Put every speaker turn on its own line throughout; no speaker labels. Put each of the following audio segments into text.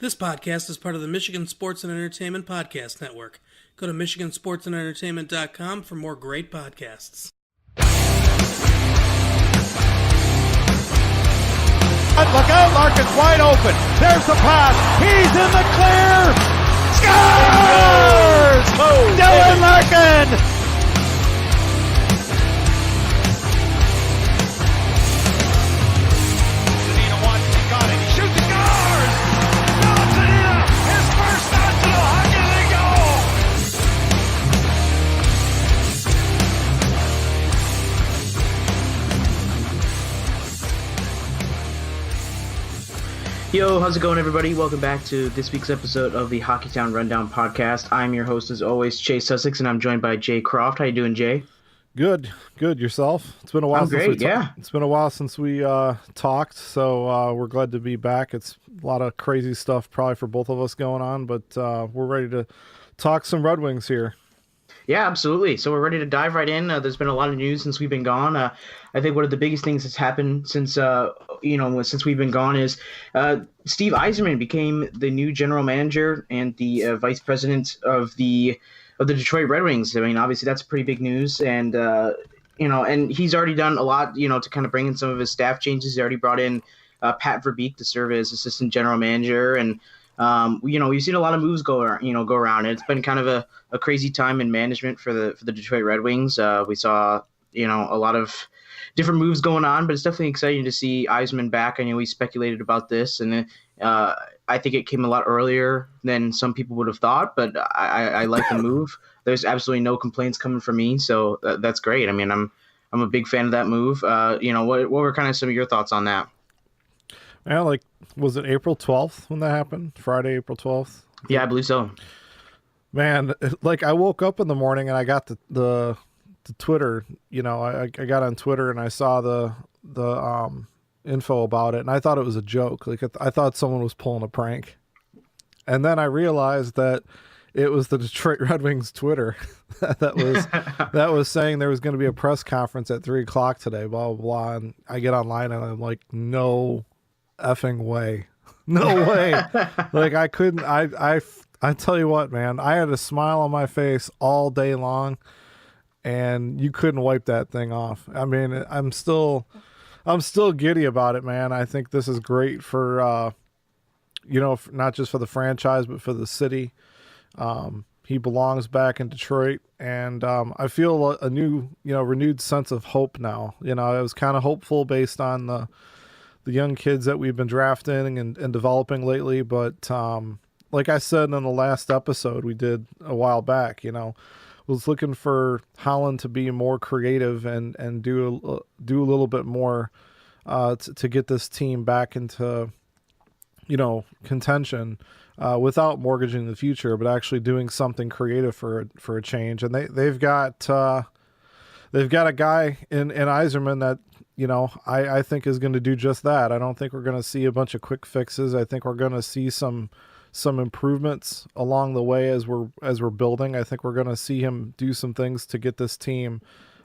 This podcast is part of the Michigan Sports and Entertainment Podcast Network. Go to michigansportsandentertainment.com for more great podcasts.
Look out, Larkin's wide open. There's the pass. He's in the clear. Scores! Dylan Larkin!
Yo, how's it going, everybody? Welcome back to this week's episode of the Hockeytown Rundown podcast. I'm your host, as always, Chase Sussex, and I'm joined by Jay Croft. How you doing, Jay?
Good. Yourself? It's been a while. It's been a while since we talked, so we're glad to be back. It's a lot of crazy stuff, probably for both of us going on, but we're ready to talk some Red Wings here.
Yeah, absolutely. So we're ready to dive right in. There's been a lot of news since we've been gone. I think one of the biggest things that's happened since we've been gone is Steve Yzerman became the new general manager and the vice president of the Detroit Red Wings. I mean, obviously that's pretty big news, and and he's already done a lot, to kind of bring in some of his staff changes. He already brought in Pat Verbeek to serve as assistant general manager, and we've seen a lot of moves go around. It's been kind of a crazy time in management for the Detroit Red Wings. We saw, a lot of different moves going on, but it's definitely exciting to see Yzerman back. I know we speculated about this, and I think it came a lot earlier than some people would have thought, but I like the move. There's absolutely no complaints coming from me, so that's great. I mean, I'm a big fan of that move. What were kind of some of your thoughts on that?
Yeah, was it April 12th when that happened? Friday, April 12th?
Yeah, I believe so.
Man, I woke up in the morning and I got the Twitter, I got on Twitter and I saw the info about it, and I thought it was a joke. I thought someone was pulling a prank. And then I realized that it was the Detroit Red Wings Twitter that was saying there was going to be a press conference at 3:00 today, blah, blah, blah. And I get online and I'm like, no effing way. No way. I couldn't, I tell you what, man, I had a smile on my face all day long, and you couldn't wipe that thing off. I mean, I'm still giddy about it, man. I think this is great for, not just for the franchise, but for the city. He belongs back in Detroit, and I feel a new, renewed sense of hope now. I was kind of hopeful based on the young kids that we've been drafting and developing lately. But like I said in the last episode we did a while back, was looking for Holland to be more creative and do a little bit more to get this team back into, contention without mortgaging the future, but actually doing something creative for a change. And they've got a guy in Yzerman that, I think is going to do just that. I don't think we're going to see a bunch of quick fixes. I think we're going to see some improvements along the way as we're building. I think we're going to see him do some things to get this team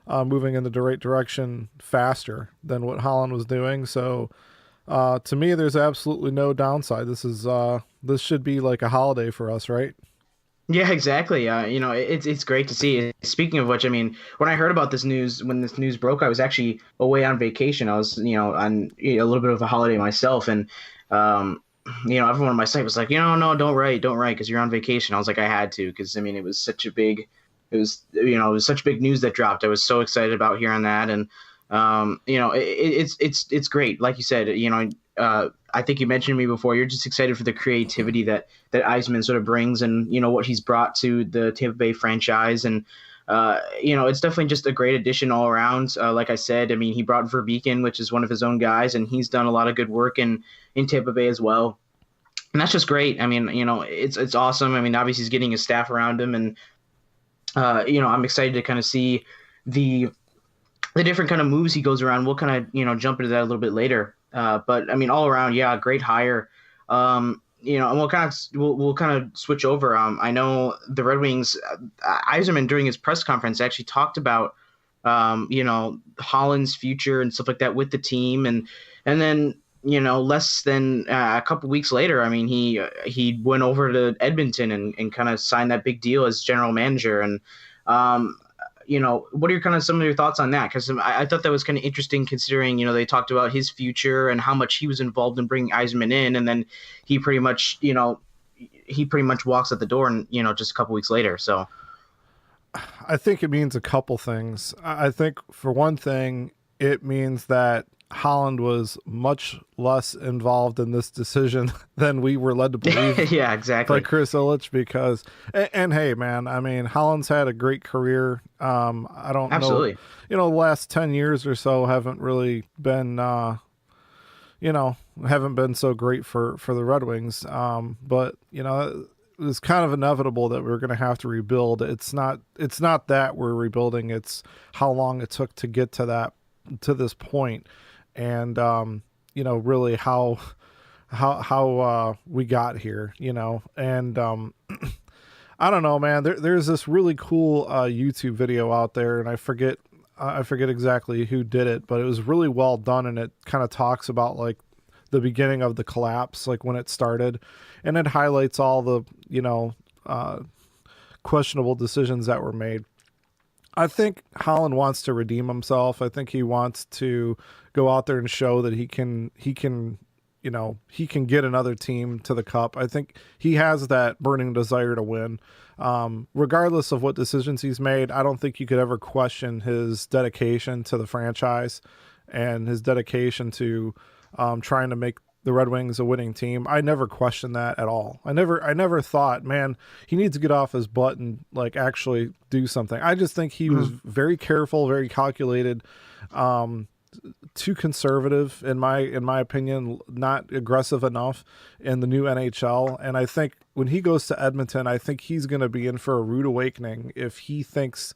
moving in the right direction faster than what Holland was doing. So to me, there's absolutely no downside. This should be like a holiday for us, right?
Yeah, exactly. It's great to see. Speaking of which, I mean, when I heard about when this news broke, I was actually away on vacation. I was, on a little bit of a holiday myself, and everyone on my site was like, no, don't write, because you're on vacation. I was like, I had to, because it was such big news that dropped. I was so excited about hearing that, and it's great. Like you said, I think you mentioned to me before, you're just excited for the creativity that Yzerman sort of brings, and what he's brought to the Tampa Bay franchise. And it's definitely just a great addition all around. Like I said, I mean, he brought Verbeek in, which is one of his own guys, and he's done a lot of good work in Tampa Bay as well. And that's just great. I mean, it's awesome. I mean, obviously he's getting his staff around him, and I'm excited to kind of see the different kind of moves he goes around. We'll kind of, jump into that a little bit later. But I mean, all around, yeah, great hire. And we'll kind of switch over. I know the Red Wings, Yzerman during his press conference actually talked about, Holland's future and stuff like that with the team. And then less than a couple weeks later, I mean, he went over to Edmonton and kind of signed that big deal as general manager. And what are some of your thoughts on that? Because I thought that was kind of interesting, considering they talked about his future and how much he was involved in bringing Yzerman in, and then he pretty much walks out the door, and just a couple weeks later. So
I think it means a couple things. I think for one thing, it means that Holland was much less involved in this decision than we were led to believe.
Yeah, exactly.
By Chris Ilitch, because, and hey, man, I mean, Holland's had a great career. I don't
Absolutely.
know, the last 10 years or so haven't really been, haven't been so great for the Red Wings. But, it was kind of inevitable that we were going to have to rebuild. It's not that we're rebuilding. It's how long it took to get to this point. And, really how we got here, and, I don't know, man, there's this really cool, YouTube video out there, and I forget exactly who did it, but it was really well done. And it kind of talks about like the beginning of the collapse, like when it started, and it highlights all the, questionable decisions that were made. I think Holland wants to redeem himself. I think he wants to go out there and show that he can get another team to the cup. I think he has that burning desire to win. Regardless of what decisions he's made, I don't think you could ever question his dedication to the franchise and his dedication to trying to make the Red Wings a winning team. I never questioned that at all. I never thought, man, he needs to get off his butt and like actually do something. I just think he was very careful, very calculated, too conservative in my opinion, not aggressive enough in the new NHL. And I think when he goes to Edmonton, I think he's going to be in for a rude awakening if he thinks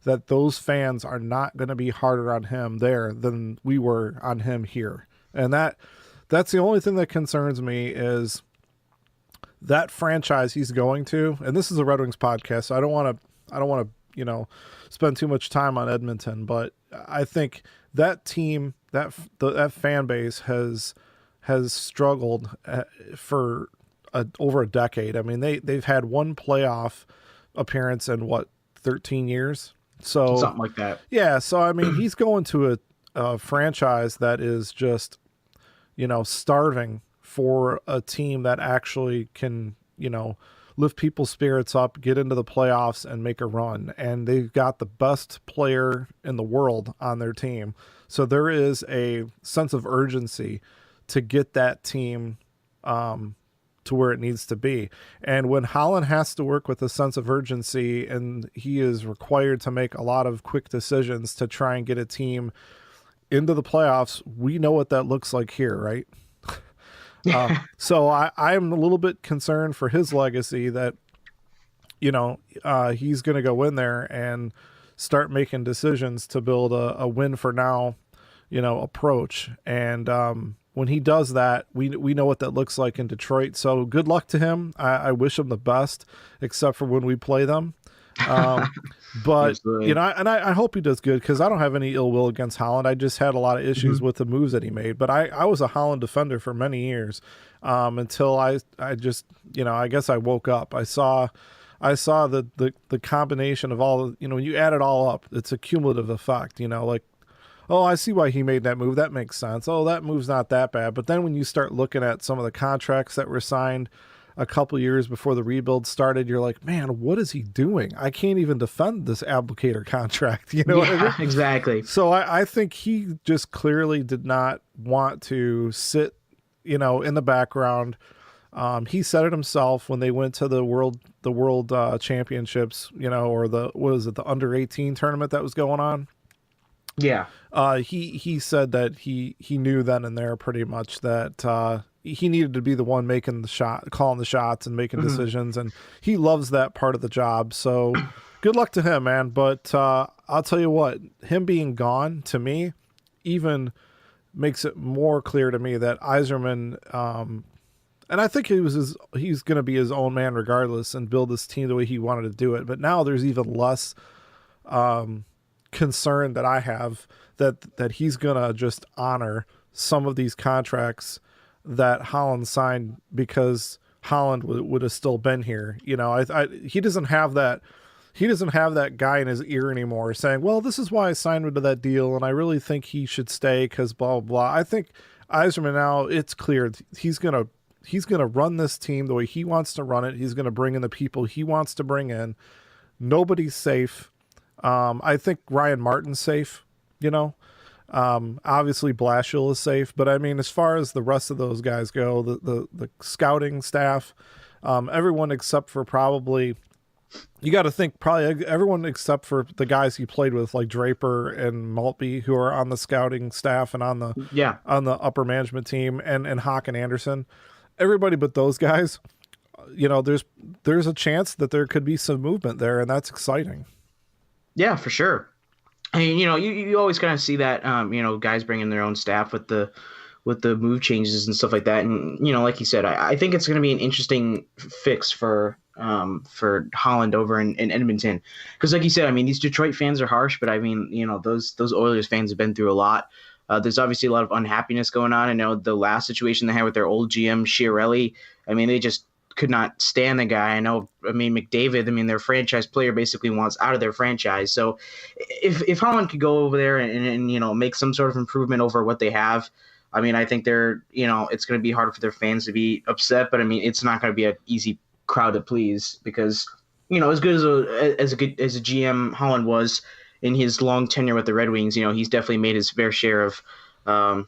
that those fans are not going to be harder on him there than we were on him here. And that's the only thing that concerns me is that franchise he's going to, and this is a Red Wings podcast, so I don't want to, spend too much time on Edmonton, but I think that team, that fan base has struggled for over a decade. I mean, they've had one playoff appearance in 13 years. So
something like that.
Yeah. So, I mean, he's going to a franchise that is just, starving for a team that actually can, lift people's spirits up, get into the playoffs and make a run. And they've got the best player in the world on their team. So there is a sense of urgency to get that team, to where it needs to be. And when Holland has to work with a sense of urgency and he is required to make a lot of quick decisions to try and get a team into the playoffs, we know what that looks like here, right? So I'm a little bit concerned for his legacy that, he's going to go in there and start making decisions to build a win for now, approach. And when he does that, we know what that looks like in Detroit. So good luck to him. I wish him the best, except for when we play them. But I hope he does good, because I don't have any ill will against Holland. I just had a lot of issues with the moves that he made. But I was a Holland defender for many years, until I just, I guess I woke up. I saw the combination of all, when you add it all up, it's a cumulative effect. Like, oh, I see why he made that move. That makes sense. Oh, that move's not that bad. But then when you start looking at some of the contracts that were signed a couple years before the rebuild started, you're like, man, what is he doing? I can't even defend this applicator contract. What I mean?
Exactly.
So I think he just clearly did not want to sit, in the background. He said it himself when they went to the world championships, or the under 18 tournament that was going on.
Yeah.
He said that he knew then and there pretty much that, he needed to be the one making the shot, calling the shots and making decisions. And he loves that part of the job. So good luck to him, man. But, I'll tell you what, him being gone to me even makes it more clear to me that Yzerman, and I think he's going to be his own man regardless and build this team the way he wanted to do it. But now there's even less, concern that I have that he's going to just honor some of these contracts that Holland signed because Holland would have still been here. You know, he doesn't have that. He doesn't have that guy in his ear anymore saying, well, this is why I signed him to that deal, and I really think he should stay because blah, blah, blah. I think Yzerman now, it's clear he's going to run this team the way he wants to run it. He's going to bring in the people he wants to bring in. Nobody's safe. I think Ryan Martin's safe, you know. Obviously Blashill is safe, but I mean, as far as the rest of those guys go, the scouting staff, everyone except for probably, you got to think probably everyone except for the guys he played with, like Draper and Maltby, who are on the scouting staff and on the upper management team, and Hawk and Anderson, everybody but those guys, you know, there's a chance that there could be some movement there, and that's exciting.
Yeah, for sure. I mean, you know, you always kind of see that, you know, guys bringing their own staff with the move changes and stuff like that. And, you know, like you said, I think it's going to be an interesting fix for Holland over in Edmonton. Because like you said, I mean, these Detroit fans are harsh, but I mean, you know, those Oilers fans have been through a lot. There's obviously a lot of unhappiness going on. I know the last situation they had with their old GM, Chiarelli, I mean, they just could not stand the guy. I mean, McDavid, I mean, their franchise player basically wants out of their franchise. So if Holland could go over there and you know, make some sort of improvement over what they have, I mean, I think you know, it's going to be hard for their fans to be upset, but I mean, it's not going to be an easy crowd to please because, you know, as good as a GM Holland was in his long tenure with the Red Wings, you know, he's definitely made his fair share of,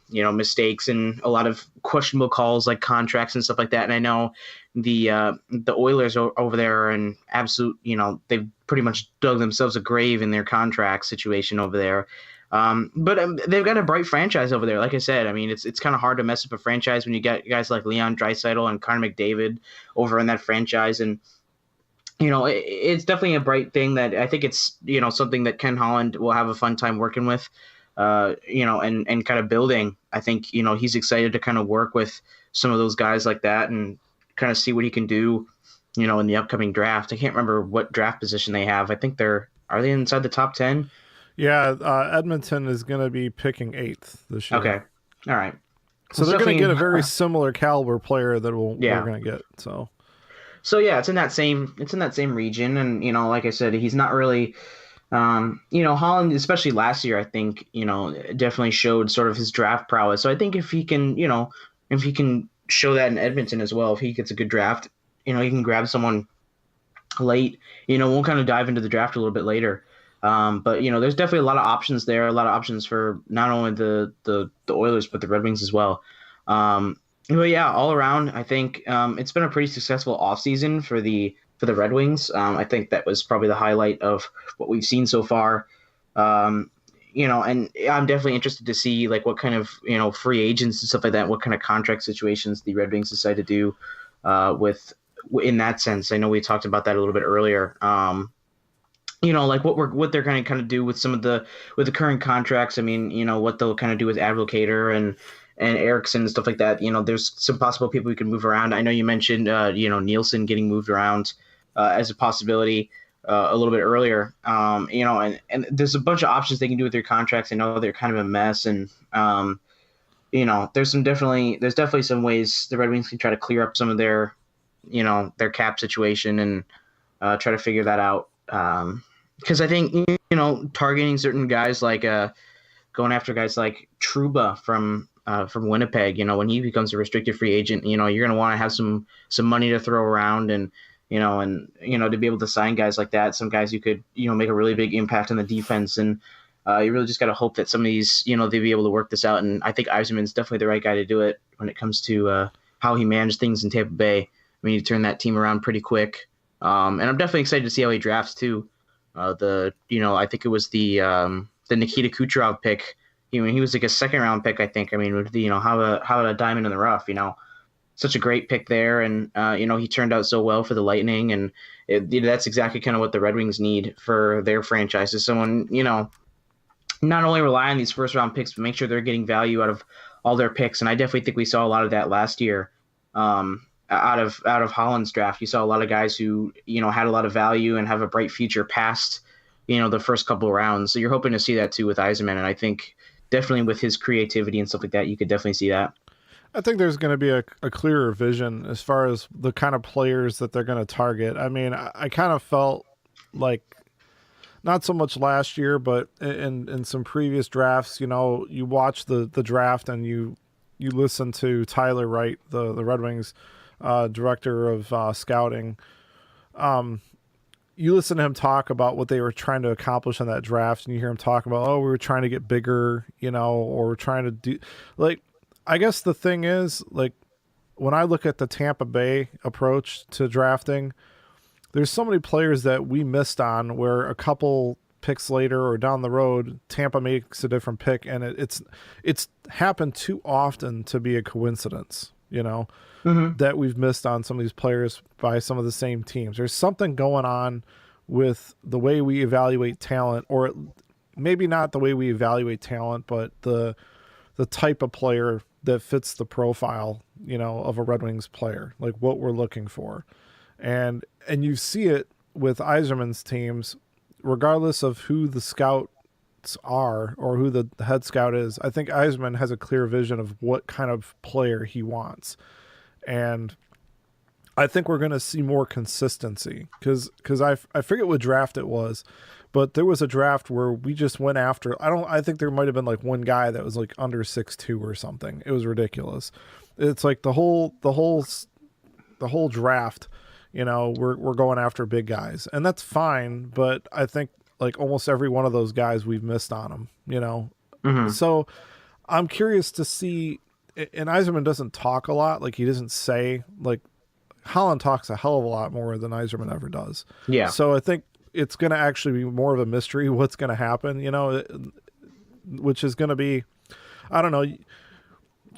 you know, mistakes and a lot of questionable calls like contracts and stuff like that. And I know the Oilers over there are in absolute, you know, they've pretty much dug themselves a grave in their contract situation over there. But they've got a bright franchise over there. Like I said, I mean, it's kind of hard to mess up a franchise when you get guys like Leon Draisaitl and Connor McDavid over in that franchise. And, you know, it's definitely a bright thing that I think it's, you know, something that Ken Holland will have a fun time working with, you know, and kind of building. I think, you know, he's excited to kind of work with some of those guys like that and kind of see what he can do, you know, in the upcoming draft. I can't remember what draft position they have. I think are they inside the top 10?
Yeah, Edmonton is going to be picking 8th this year.
Okay, all right.
So they're going to get a very similar caliber player that we're going to get. So
yeah, it's in that same region, and you know, like I said, he's not really, you know, Holland, especially last year, I think, you know, definitely showed sort of his draft prowess. So I think if he can, you know, if he can show that in Edmonton as well, if he gets a good draft, you know, he can grab someone late. You know, we'll kind of dive into the draft a little bit later. But you know, there's definitely a lot of options there, a lot of options for not only the Oilers but the Red Wings as well. But yeah, all around, I think it's been a pretty successful offseason for the Red Wings. I think that was probably the highlight of what we've seen so far. You know, and I'm definitely interested to see like what kind of, you know, free agents and stuff like that, what kind of contract situations the Red Wings decide to do in that sense. I know we talked about that a little bit earlier. You know, like what they're going to kind of do with the current contracts. I mean, you know, what they'll kind of do with Advocator and Eriksson and stuff like that. You know, there's some possible people we can move around. I know you mentioned, you know, Nielsen getting moved around as a possibility a little bit earlier. You know, and there's a bunch of options they can do with their contracts. I know they're kind of a mess, and you know, there's definitely some ways the Red Wings can try to clear up some of their, you know, their cap situation and try to figure that out. Because I think, you know, targeting certain guys like going after guys like Trouba from Winnipeg, you know, when he becomes a restricted free agent, you know, you're going to want to have some money to throw around and to be able to sign guys like that, some guys who could, you know, make a really big impact on the defense. And you really just got to hope that some of these, you know, they'll be able to work this out. And I think Yzerman's definitely the right guy to do it when it comes to how he managed things in Tampa Bay. I mean, he turned that team around pretty quick. And I'm definitely excited to see how he drafts too. I think it was the Nikita Kucherov pick. He was like a second round pick, I think. I mean, with the, you know, how a diamond in the rough, you know, such a great pick there. And, you know, he turned out so well for the Lightning, and that's exactly kind of what the Red Wings need for their franchise, is someone, you know, not only rely on these first round picks, but make sure they're getting value out of all their picks. And I definitely think we saw a lot of that last year. Out of Holland's draft, you saw a lot of guys who, you know, had a lot of value and have a bright future past, you know, the first couple of rounds. So you're hoping to see that too with Yzerman. And I think, definitely with his creativity and stuff like that, you could definitely see that.
I think there's going to be a clearer vision as far as the kind of players that they're going to target. I mean, I kind of felt like not so much last year, but in some previous drafts, you watch the draft and you listen to Tyler Wright, the Red Wings director of scouting. You listen to him talk about what they were trying to accomplish in that draft, and you hear him talk about, we were trying to get bigger, or we're trying to do, like, I guess the thing is, like, when I look at the Tampa Bay approach to drafting, there's so many players that we missed on where a couple picks later or down the road, Tampa makes a different pick, and it's happened too often to be a coincidence, that we've missed on some of these players by some of the same teams. There's something going on with the way we evaluate talent, or maybe not the way we evaluate talent, but the type of player that fits the profile, of a Red Wings player, like what we're looking for. And you see it with Yzerman's teams, regardless of who the scouts are or who the head scout is. I think Yzerman has a clear vision of what kind of player he wants. And I think we're going to see more consistency because I forget what draft it was, but there was a draft where we just went after, I think there might've been like one guy that was like under 6'2" or something. It was ridiculous. It's like the whole draft, we're going after big guys, and that's fine. But I think like almost every one of those guys we've missed on them, So I'm curious to see, and Yzerman doesn't talk a lot. Like he doesn't say, like, Holland talks a hell of a lot more than Yzerman ever does.
Yeah.
So I think it's going to actually be more of a mystery what's going to happen, which is going to be, I don't know.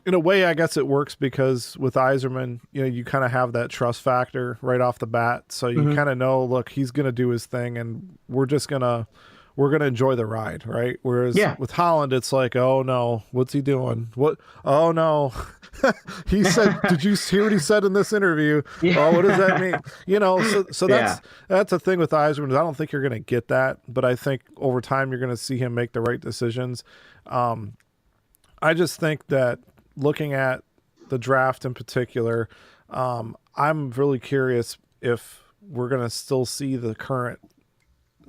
In a way, I guess it works because with Yzerman, you kind of have that trust factor right off the bat. So you kind of know, look, he's going to do his thing and we're going to enjoy the ride. Right. Whereas with Holland, it's like, oh no, what's he doing? What? Oh no. He said, did you hear what he said in this interview? Yeah. Oh, what does that mean? So that's a thing with Yzerman. I don't think you're going to get that, but I think over time you're going to see him make the right decisions. I just think that looking at the draft in particular, I'm really curious if we're going to still see the current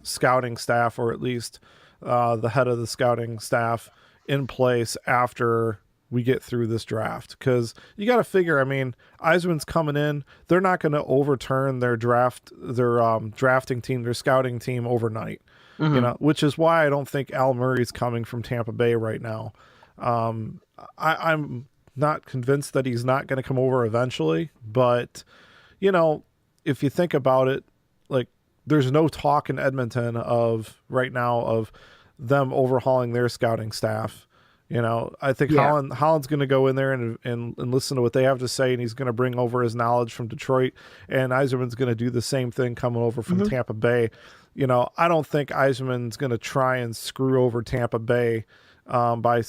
scouting staff, or at least the head of the scouting staff in place after we get through this draft. Because you got to figure, I mean, Yzerman's coming in. They're not going to overturn their drafting team, their scouting team overnight, which is why I don't think Al Murray's coming from Tampa Bay right now. I'm not convinced that he's not going to come over eventually, but if you think about it, like, there's no talk in Edmonton right now of them overhauling their scouting staff. I think Holland's going to go in there and listen to what they have to say, and he's going to bring over his knowledge from Detroit, and Yzerman's going to do the same thing coming over from Tampa Bay. I don't think Yzerman's going to try and screw over Tampa Bay by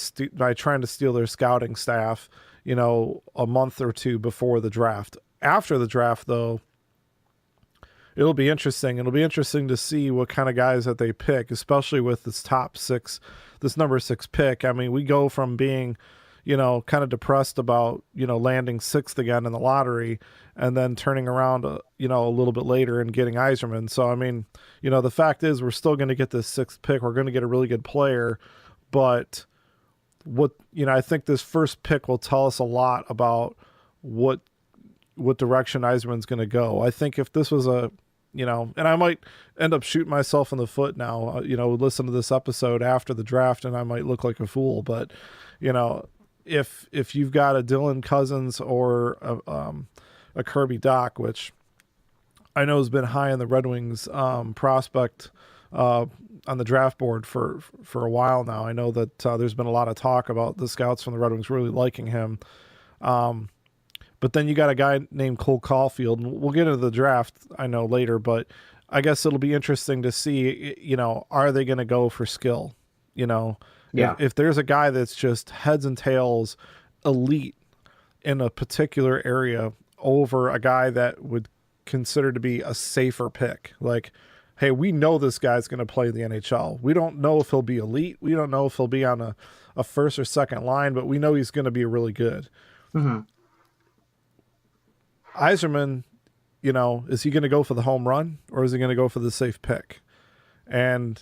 trying to steal their scouting staff, a month or two before the draft. After the draft, though, it'll be interesting. It'll be interesting to see what kind of guys that they pick, especially with this number 6 pick. I mean, we go from being, kind of depressed about, landing 6th again in the lottery, and then turning around, a little bit later and getting Yzerman. So, I mean, the fact is we're still going to get this 6th pick. We're going to get a really good player, but I think this first pick will tell us a lot about what direction Yzerman's going to go. I think if this was and I might end up shooting myself in the foot now, listen to this episode after the draft and I might look like a fool, but if you've got a Dylan Cousins or a Kirby Dach, which I know has been high in the Red Wings prospect on the draft board for a while now. I know that there's been a lot of talk about the scouts from the Red Wings really liking him. But then you got a guy named Cole Caulfield, and we'll get into the draft, I know, later, but I guess it'll be interesting to see, are they going to go for skill? If there's a guy that's just heads and tails elite in a particular area over a guy that would consider to be a safer pick, like, hey, we know this guy's going to play the NHL. We don't know if he'll be elite. We don't know if he'll be on a first or second line, but we know he's going to be really good.
Mm-hmm.
Yzerman, is he going to go for the home run or is he going to go for the safe pick? And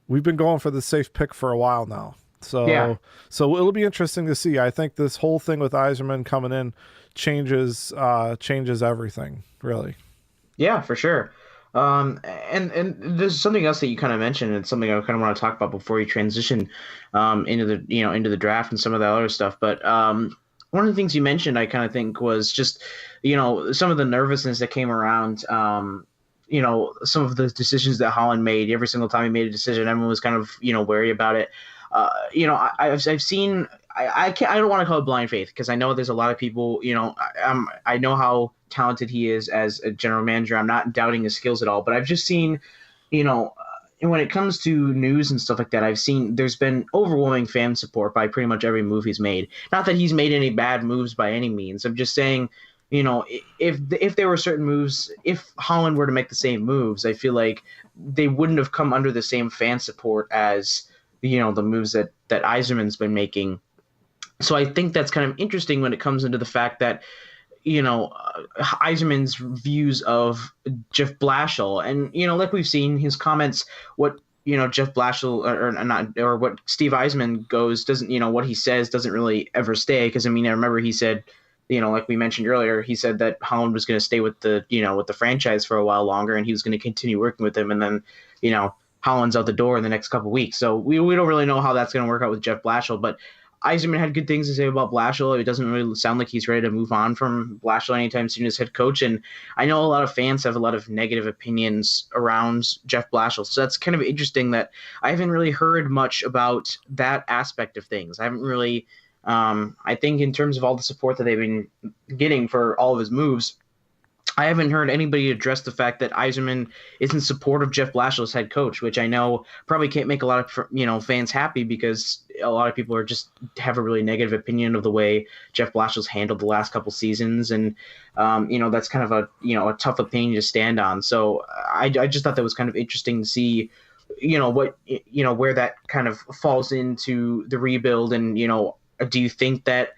we've been going for the safe pick for a while now. So it'll be interesting to see. I think this whole thing with Yzerman coming in changes everything, really.
Yeah, for sure. And there's something else that you kind of mentioned, and something I kind of want to talk about before you transition into the draft and some of that other stuff. But one of the things you mentioned, I kind of think was just some of the nervousness that came around. Some of the decisions that Holland made. Every single time he made a decision, everyone was kind of wary about it. I've seen. I don't want to call it blind faith because I know there's a lot of people. I know how talented he is as a general manager. I'm not doubting his skills at all, but I've just seen, when it comes to news and stuff like that, I've seen there's been overwhelming fan support by pretty much every move he's made. Not that he's made any bad moves by any means. I'm just saying, if there were certain moves, if Holland were to make the same moves, I feel like they wouldn't have come under the same fan support as the moves that Yzerman's been making. So I think that's kind of interesting when it comes into the fact that Yzerman's views of Jeff Blashill, and like we've seen his comments, what Jeff Blashill or what Steve Yzerman doesn't what he says doesn't really ever stay, because I remember he said, like we mentioned earlier, he said that Holland was going to stay with the franchise for a while longer, and he was going to continue working with him, and then Holland's out the door in the next couple of weeks. So we don't really know how that's going to work out with Jeff Blashill, but Yzerman had good things to say about Blashill. It doesn't really sound like he's ready to move on from Blashill anytime soon as head coach. And I know a lot of fans have a lot of negative opinions around Jeff Blashill. So that's kind of interesting that I haven't really heard much about that aspect of things. I haven't really, I think in terms of all the support that they've been getting for all of his moves, I haven't heard anybody address the fact that Yzerman is in support of Jeff Blashill as head coach, which I know probably can't make a lot of fans happy, because a lot of people are just have a really negative opinion of the way Jeff Blashill's handled the last couple seasons, and that's kind of a tough opinion to stand on. So I just thought that was kind of interesting to see where that kind of falls into the rebuild, and do you think that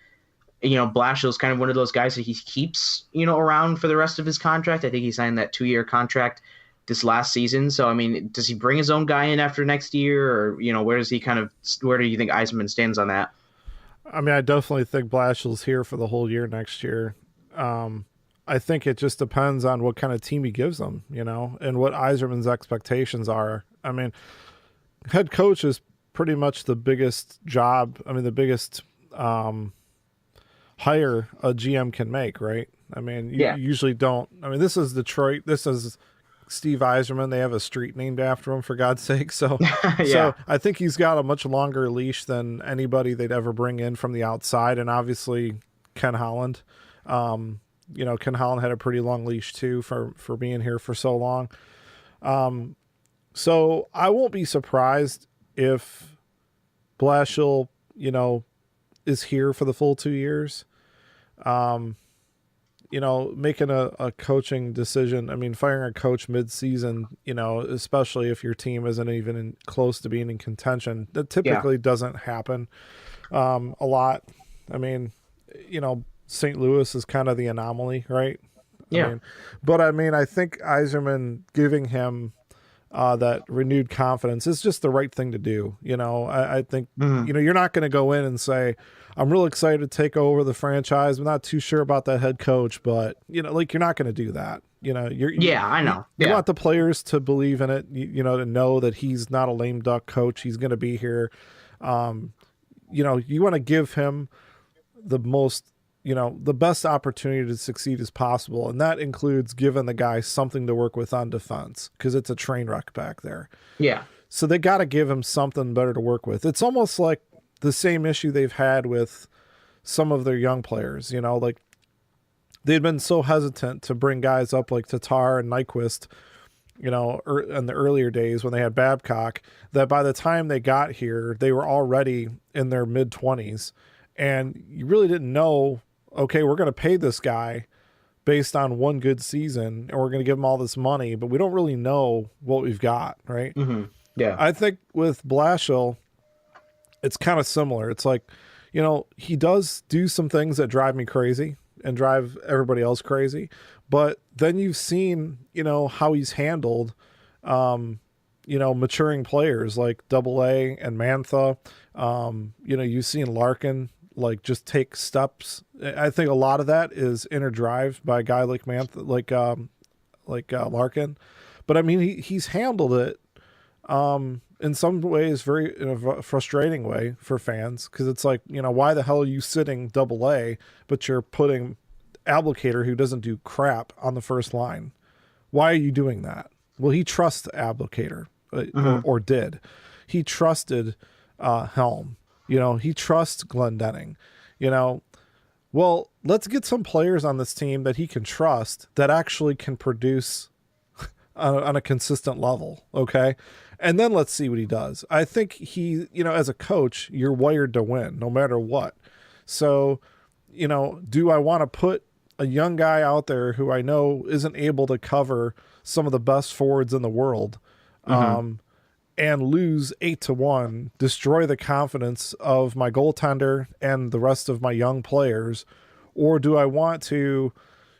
Blashill is kind of one of those guys that he keeps, around for the rest of his contract? I think he signed that 2-year contract this last season. So, does he bring his own guy in after next year, or, where do you think Yzerman stands on that?
I definitely think Blashill's here for the whole year next year. I think it just depends on what kind of team he gives them, and what Yzerman's expectations are. Head coach is pretty much the biggest job. The biggest, hire a GM can make, right? You usually don't. This is Detroit. This is Steve Yzerman. They have a street named after him, for God's sake. So, So I think he's got a much longer leash than anybody they'd ever bring in from the outside. And obviously Ken Holland. Ken Holland had a pretty long leash too for being here for so long. So I won't be surprised if Blashill, is here for the full 2 years. Making a coaching decision. Firing a coach mid-season, especially if your team isn't even close to being in contention, that typically doesn't happen a lot. St. Louis is kind of the anomaly, right?
Yeah.
I think Yzerman giving him that renewed confidence is just the right thing to do. I think, you're not going to go in and say, I'm real excited to take over the franchise. I'm not too sure about that head coach, but you're not going to do that.
I know.
You want the players to believe in it, to know that he's not a lame duck coach. He's going to be here. You want to give him the most, the best opportunity to succeed as possible. And that includes giving the guy something to work with on defense, because it's a train wreck back there. Yeah. So they got to give him something better to work with. It's almost like the same issue they've had with some of their young players, they'd been so hesitant to bring guys up like Tatar and Nyquist, in the earlier days when they had Babcock, that by the time they got here, they were already in their mid-20s. And you really didn't know, okay, we're going to pay this guy based on one good season, and we're going to give him all this money, but we don't really know what we've got, right?
Mm-hmm. Yeah.
I think with Blashill, it's kind of similar. It's like, you know, he does do some things that drive me crazy and drive everybody else crazy. But then you've seen, you know, how he's handled, you know, maturing players like Double A and Mantha. You know, you've seen Larkin like just take steps. I think a lot of that is inner drive by a guy like Mantha, like Larkin. But I mean, he's handled it in some ways in a frustrating way for fans, because it's like, you know, why the hell are you sitting Double A, but you're putting Abdelkader, who doesn't do crap, on the first line? Why are you doing that? Well, he trusts Abdelkader, or did. He trusted Helm. You know, he trusts Glendening. You know, well, let's get some players on this team that he can trust that actually can produce on a consistent level, okay? And then let's see what he does. I think he, you know, as a coach, you're wired to win no matter what. So, you know, do I want to put a young guy out there who I know isn't able to cover some of the best forwards in the world, and lose 8-1, destroy the confidence of my goaltender and the rest of my young players? Or do I want to,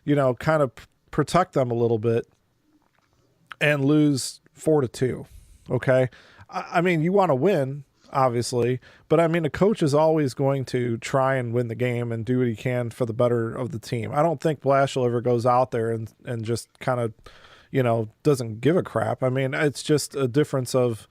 you know, kind of protect them a little bit and lose 4-2? Okay. I mean, you want to win, obviously, but I mean, a coach is always going to try and win the game and do what he can for the better of the team. I don't think Blashill ever goes out there and just kind of, you know, doesn't give a crap. I mean, it's just a difference of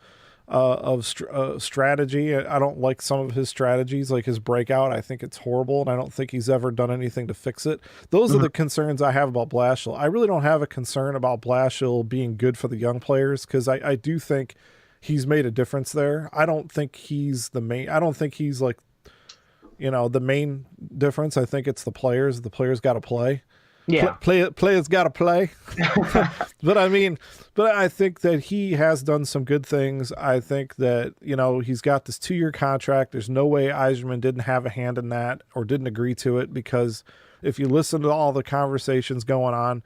strategy. I don't like some of his strategies, like his breakout. I think it's horrible, and I don't think he's ever done anything to fix it. Those are the concerns I have about Blashill. I really don't have a concern about Blashill being good for the young players, because I do think he's made a difference there. I don't think he's the main. I don't think he's like, you know, the main difference. I think it's the players. The players got to play.
Yeah.
Players got to play. But I think that he has done some good things. I think that, you know, he's got this 2-year contract. There's no way Yzerman didn't have a hand in that or didn't agree to it, because if you listen to all the conversations going on,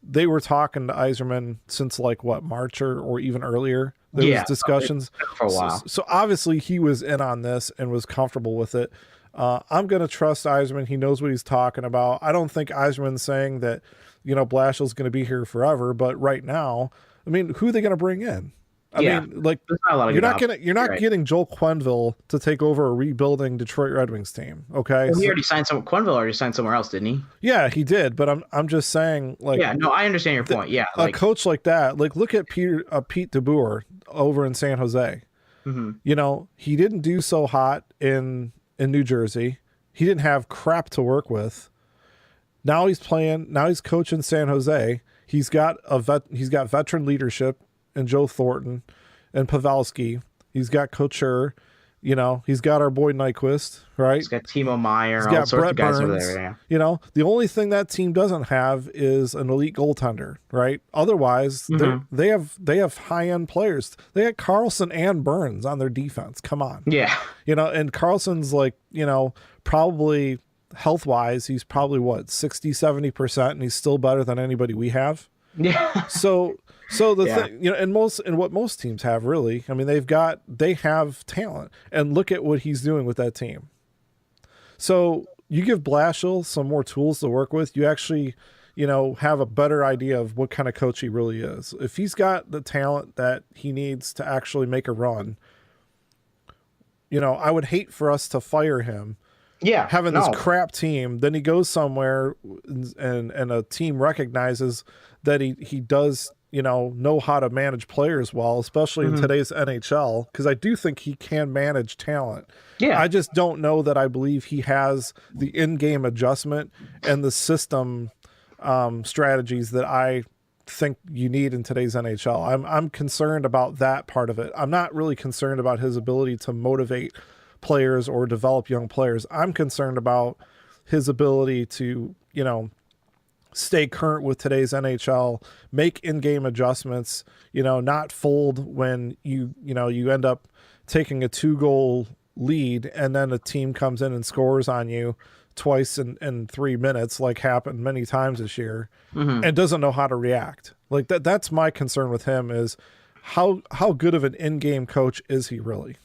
they were talking to Yzerman since like March or even earlier. There was discussions
for a while.
So obviously he was in on this and was comfortable with it. I'm going to trust Yzerman. He knows what he's talking about. I don't think Yzerman's saying that, you know, Blashill's going to be here forever, but right now, I mean, who are they going to bring in? I mean, like, you're not getting Joel Quenneville to take over a rebuilding Detroit Red Wings team. Okay.
Well, Quenneville already signed somewhere else, didn't he?
Yeah, he did. But I'm just saying, like,
yeah, no, I understand your point. Yeah.
A coach like that, like, look at Pete DeBoer over in San Jose. You know, he didn't do so hot in New Jersey. He didn't have crap to work with. Now he's coaching San Jose. He's got veteran leadership in Joe Thornton and Pavelski. He's got Couture. You know, he's got our boy Nyquist, right?
He's got Timo Meyer.
He's
all
got
sorts
Brett
of guys
Burns.
over there. Yeah.
You know, the only thing that team doesn't have is an elite goaltender, right? Otherwise, they have high end players. They got Carlson and Burns on their defense. Come on,
yeah.
You know, and Carlson's like, you know, probably health wise, he's probably 60-70%, and he's still better than anybody we have.
Yeah.
So the thing, you know, and what most teams have, really, I mean, they have talent, and look at what he's doing with that team. So you give Blashill some more tools to work with, you actually, you know, have a better idea of what kind of coach he really is. If he's got the talent that he needs to actually make a run, you know, I would hate for us to fire him.
Yeah.
Having this crap team, then he goes somewhere and a team recognizes that he does, you know how to manage players well, especially in today's NHL, because I do think he can manage talent. Yeah. I just don't know that I believe he has the in-game adjustment and the system strategies that I think you need in today's NHL. I'm concerned about that part of it. I'm not really concerned about his ability to motivate players or develop young players. I'm concerned about his ability to, you know, stay current with today's NHL, make in-game adjustments, you know, not fold when you end up taking a 2-goal lead and then a team comes in and scores on you twice in 3 minutes, like happened many times this year, and doesn't know how to react. Like that's my concern with him, is how good of an in-game coach is he really?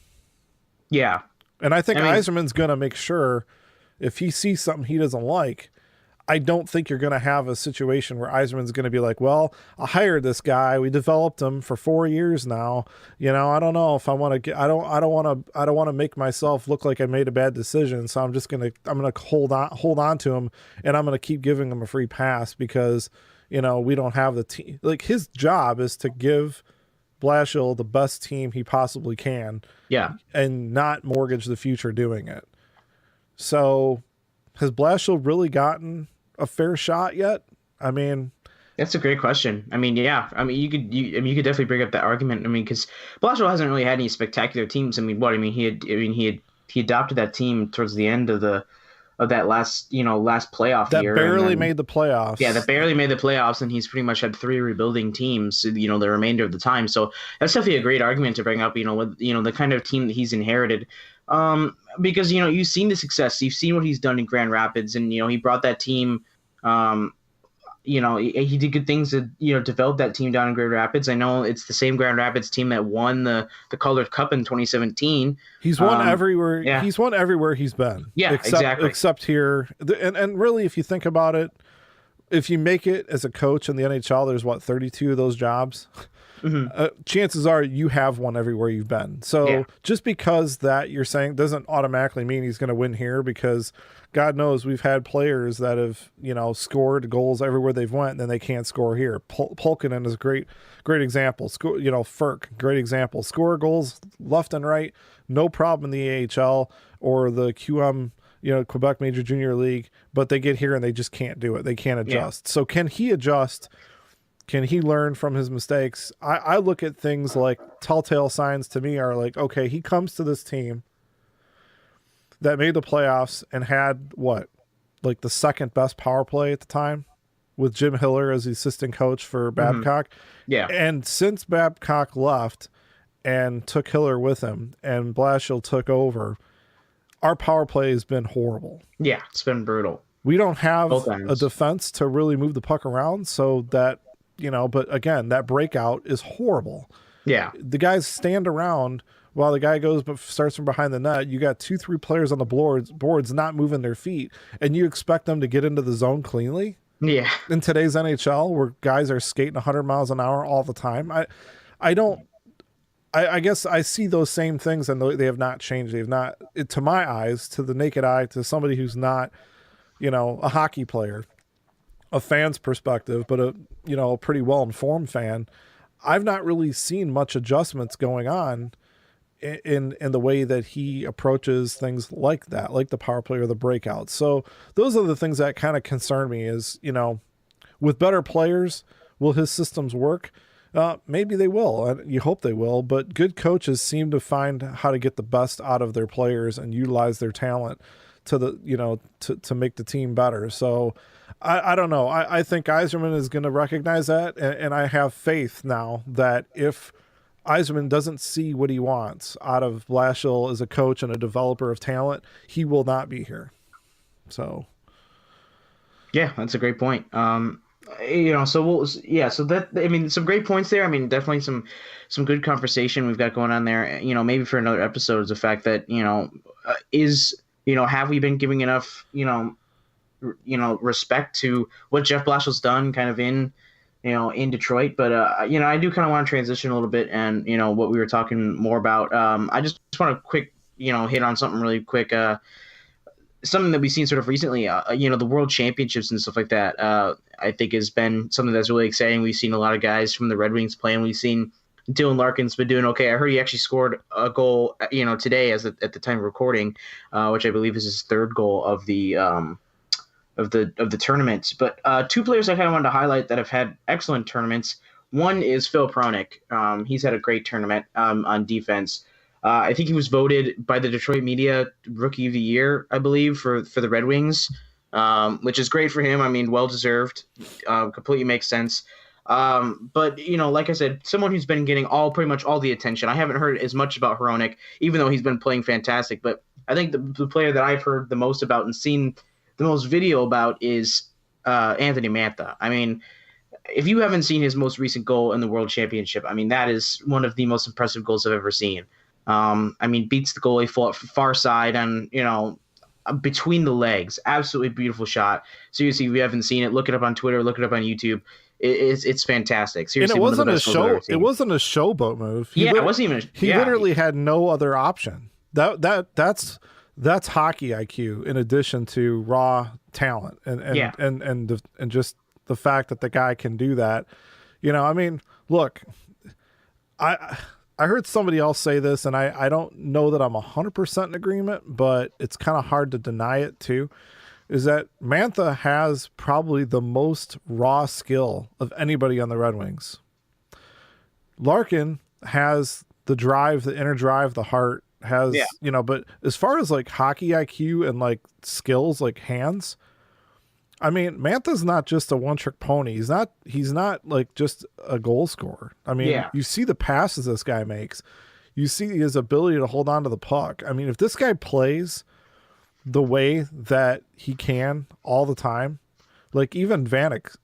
Yeah.
And I think Yzerman's going to make sure if he sees something he doesn't like, I don't think you're going to have a situation where Yzerman's going to be like, well, I hired this guy. We developed him for 4 years now. I don't know if I want to get, I don't want to make myself look like I made a bad decision. So I'm going to hold on to him, and I'm going to keep giving him a free pass because, we don't have the team. Like, his job is to give Blashill the best team he possibly can.
Yeah.
And not mortgage the future doing it. So has Blashill really gotten a fair shot yet? I mean,
that's a great question. I mean, yeah. I mean, you could definitely bring up that argument. I mean, because Blashill hasn't really had any spectacular teams. I mean, he adopted that team towards the end of that last playoff year.
That barely made the playoffs.
Yeah, that barely made the playoffs, and he's pretty much had 3 rebuilding teams, the remainder of the time. So that's definitely a great argument to bring up, with, the kind of team that he's inherited. Because, you've seen the success. You've seen what he's done in Grand Rapids, and, he brought that team, he did good things to, develop that team down in Grand Rapids. I know it's the same Grand Rapids team that won the Colored Cup in 2017.
He's won everywhere. Yeah. He's won everywhere he's been.
Yeah, exactly.
Except here. And really, if you think about it, if you make it as a coach in the NHL, there's 32 of those jobs. Mm-hmm. Chances are you have won everywhere you've been. So just because that you're saying doesn't automatically mean he's going to win here, because God knows we've had players that have, scored goals everywhere they've went, and then they can't score here. Pulkkinen is a great example. Ferk, great example. Score goals left and right, no problem in the AHL or the QM, Quebec Major Junior League, but they get here and they just can't do it. They can't adjust. So can he adjust? Can he learn from his mistakes? I look at things like telltale signs to me are like, okay, he comes to this team that made the playoffs and had the second best power play at the time with Jim Hiller as the assistant coach for Babcock.
Mm-hmm. Yeah.
And since Babcock left and took Hiller with him and Blashill took over, our power play has been horrible.
Yeah, it's been brutal.
We don't have a defense to really move the puck around, so that, but again, that breakout is horrible.
Yeah.
The guys stand around while the guy starts from behind the net. You got 2-3 players on the boards not moving their feet, and you expect them to get into the zone cleanly?
Yeah.
In today's NHL, where guys are skating 100 miles an hour all the time, I guess I see those same things, and they have not changed. They have not, to my eyes, to the naked eye, to somebody who's not, a hockey player, a fan's perspective, but a pretty well-informed fan. I've not really seen much adjustments going on in the way that he approaches things like that, like the power play or the breakout. So those are the things that kind of concern me is, with better players, will his systems work? Maybe they will. You hope they will, but good coaches seem to find how to get the best out of their players and utilize their talent to make the team better. So I don't know. I think Yzerman is going to recognize that. And I have faith now that if Yzerman doesn't see what he wants out of Blashill as a coach and a developer of talent, he will not be here. So.
Yeah, that's a great point. So that, I mean, some great points there. I mean, definitely some good conversation we've got going on there. Maybe for another episode is the fact that, have we been giving enough, respect to what Jeff Blashill's done kind of in Detroit. But, I do kind of want to transition a little bit and, what we were talking more about. I just want to quick, hit on something really quick. Something that we've seen sort of recently, the World Championships and stuff like that, I think has been something that's really exciting. We've seen a lot of guys from the Red Wings playing. We've seen Dylan Larkin's been doing okay. I heard he actually scored a goal, today at the time of recording, which I believe is his 3rd goal of the tournament. But 2 players I kind of wanted to highlight that have had excellent tournaments. One is Phil Pronik. He's had a great tournament on defense. I think he was voted by the Detroit media Rookie of the Year, I believe, for the Red Wings, which is great for him. I mean, well-deserved. Completely makes sense. But, like I said, someone who's been getting pretty much all the attention. I haven't heard as much about Hronek, even though he's been playing fantastic. But I think the player that I've heard the most about and seen the most video about is Anthony Mantha. I mean, if you haven't seen his most recent goal in the World Championship, I mean, that is one of the most impressive goals I've ever seen. I mean, beats the goalie far side and, between the legs. Absolutely beautiful shot. Seriously, if you haven't seen it, look it up on Twitter, look it up on YouTube. It's fantastic. Seriously,
and it
one of the
wasn't a
best goals I've ever
show.
seen.
It wasn't a showboat move.
It wasn't even.
He literally had no other option. That's hockey IQ in addition to raw talent and just the fact that the guy can do that. I mean, look, I heard somebody else say this, and I don't know that I'm 100% in agreement, but it's kind of hard to deny it too, is that Mantha has probably the most raw skill of anybody on the Red Wings. Larkin has the drive, the inner drive, the heart, but as far as like hockey IQ and like skills, like hands, I mean, Mantha's not just a one-trick pony. He's not like just a goal scorer. I mean, you see the passes this guy makes. You see his ability to hold on to the puck. I mean, if this guy plays the way that he can all the time, like even Vanek,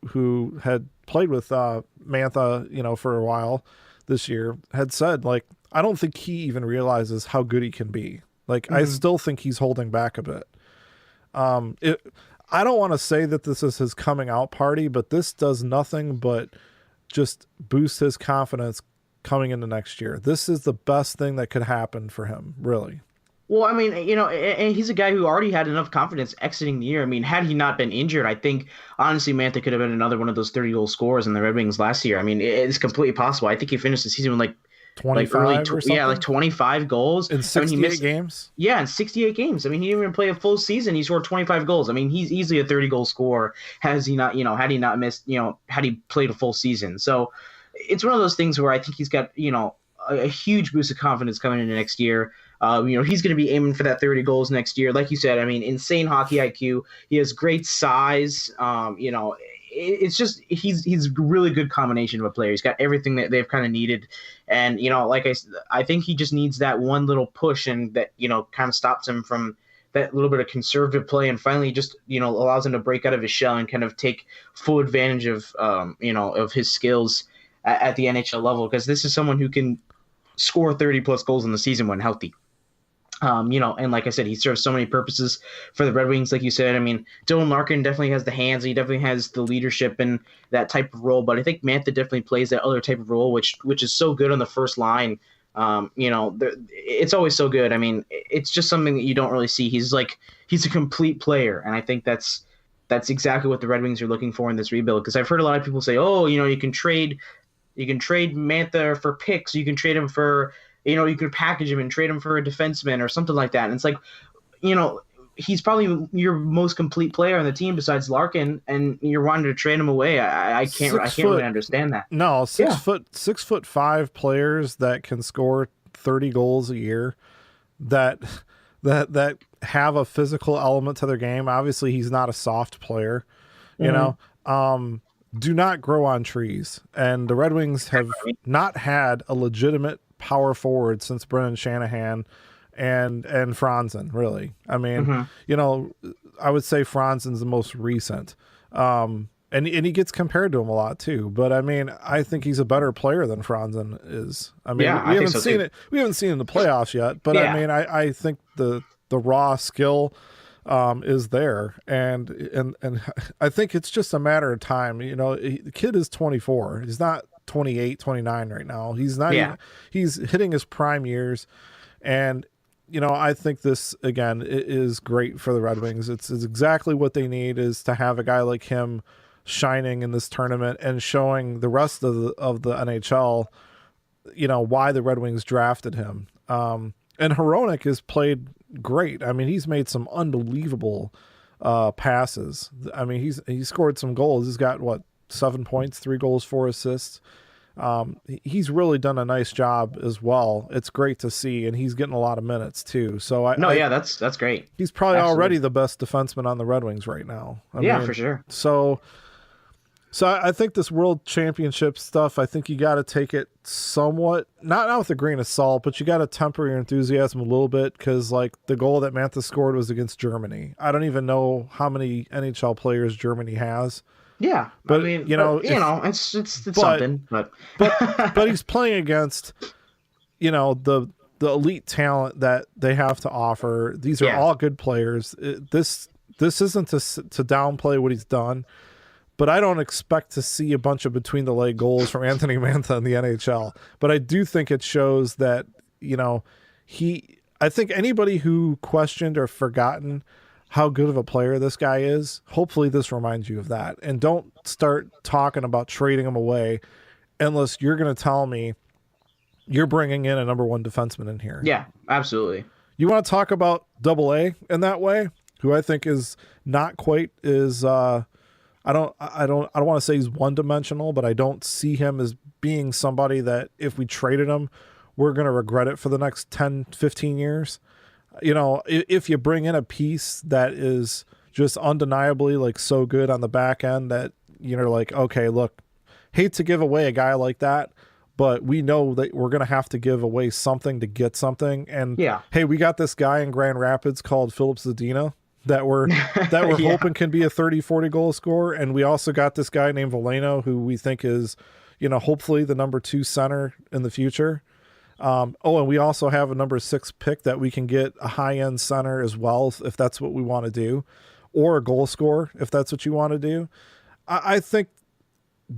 who had played with Mantha, for a while this year, had said, like, I don't think he even realizes how good he can be. Like, I still think he's holding back a bit. I don't want to say that this is his coming out party, but this does nothing but just boost his confidence coming into next year. This is the best thing that could happen for him, really.
Well, I mean, and he's a guy who already had enough confidence exiting the year. I mean, had he not been injured, I think, honestly, Mantha could have been another one of those 30-goal scorers in the Red Wings last year. I mean, it's completely possible. I think he finished the season with
25 or something?
Yeah, 25 goals.
In 68 games?
Yeah, in 68 games. I mean, he didn't even play a full season. He scored 25 goals. I mean, he's easily a 30-goal scorer. Had he not missed, had he played a full season. So it's one of those things where I think he's got, a huge boost of confidence coming into next year. He's going to be aiming for that 30 goals next year. Like you said, I mean, insane hockey IQ. He has great size. It's just he's a really good combination of a player. He's got everything that they've kind of needed. And, like I think he just needs that one little push and that, kind of stops him from that little bit of conservative play and finally just, allows him to break out of his shell and kind of take full advantage of, of his skills at the NHL level. Because this is someone who can score 30-plus goals in the season when healthy. And like I said, he serves so many purposes for the Red Wings. Like you said, I mean, Dylan Larkin definitely has the hands. He definitely has the leadership and that type of role. But I think Mantha definitely plays that other type of role, which is so good on the first line. It's always so good. I mean, it's just something that you don't really see. He's a complete player, and I think that's exactly what the Red Wings are looking for in this rebuild. Because I've heard a lot of people say, "Oh, you can trade Mantha for picks. You can trade him for." You could package him and trade him for a defenseman or something like that. And it's like, he's probably your most complete player on the team besides Larkin, and you're wanting to trade him away. I can't really understand that.
No, 6'5" players that can score 30 goals a year, that have a physical element to their game. Obviously, he's not a soft player, do not grow on trees. And the Red Wings have not had a legitimate power forward since Brendan Shanahan and Franzen, really. I mean, I would say Franzen's the most recent. And he gets compared to him a lot too. But I mean, I think he's a better player than Franzen is. I mean, we haven't seen it. We haven't seen it in the playoffs yet. But I mean, I think the raw skill is there, and I think it's just a matter of time. The kid is 24. He's not 28, 29 right now. He's not even, he's hitting his prime years. And, I think this, again, is great for the Red Wings. It's exactly what they need, is to have a guy like him shining in this tournament and showing the rest of the NHL, why the Red Wings drafted him. And Hronek has played great. I mean, he's made some unbelievable passes. I mean, he's scored some goals. He's got 7 points, 3 goals, 4 assists. He's really done a nice job as well. It's great to see, and he's getting a lot of minutes too. So
that's great.
He's probably already the best defenseman on the Red Wings right now. I mean,
for sure.
So I think this World Championship stuff, I think you got to take it somewhat, not with a grain of salt, but you got to temper your enthusiasm a little bit, because the goal that Mantha scored was against Germany. I don't even know how many NHL players Germany has.
Yeah,
but
I mean,
it's
something. But
but he's playing against the elite talent that they have to offer. These are all good players. This isn't to downplay what he's done, but I don't expect to see a bunch of between the leg goals from Anthony Mantha in the NHL. But I do think it shows that, I think anybody who questioned or forgotten how good of a player this guy is, hopefully this reminds you of that. And don't start talking about trading him away unless you're going to tell me you're bringing in a number one defenseman in here.
Yeah, absolutely.
You want to talk about AA in that way, who I think is not quite as I don't want to say he's one dimensional, but I don't see him as being somebody that if we traded him, we're going to regret it for the next 10, 15 years. If you bring in a piece that is just undeniably like so good on the back end that you're like, okay, look, hate to give away a guy like that, but we know that we're going to have to give away something to get something. And hey, we got this guy in Grand Rapids called Philip Zadina that we're hoping can be a 30, 40 goal scorer. And we also got this guy named Veleno, who we think is, hopefully the number 2 center in the future. And we also have a number 6 pick that we can get a high-end center as well, if that's what we want to do, or a goal scorer, if that's what you want to do. I think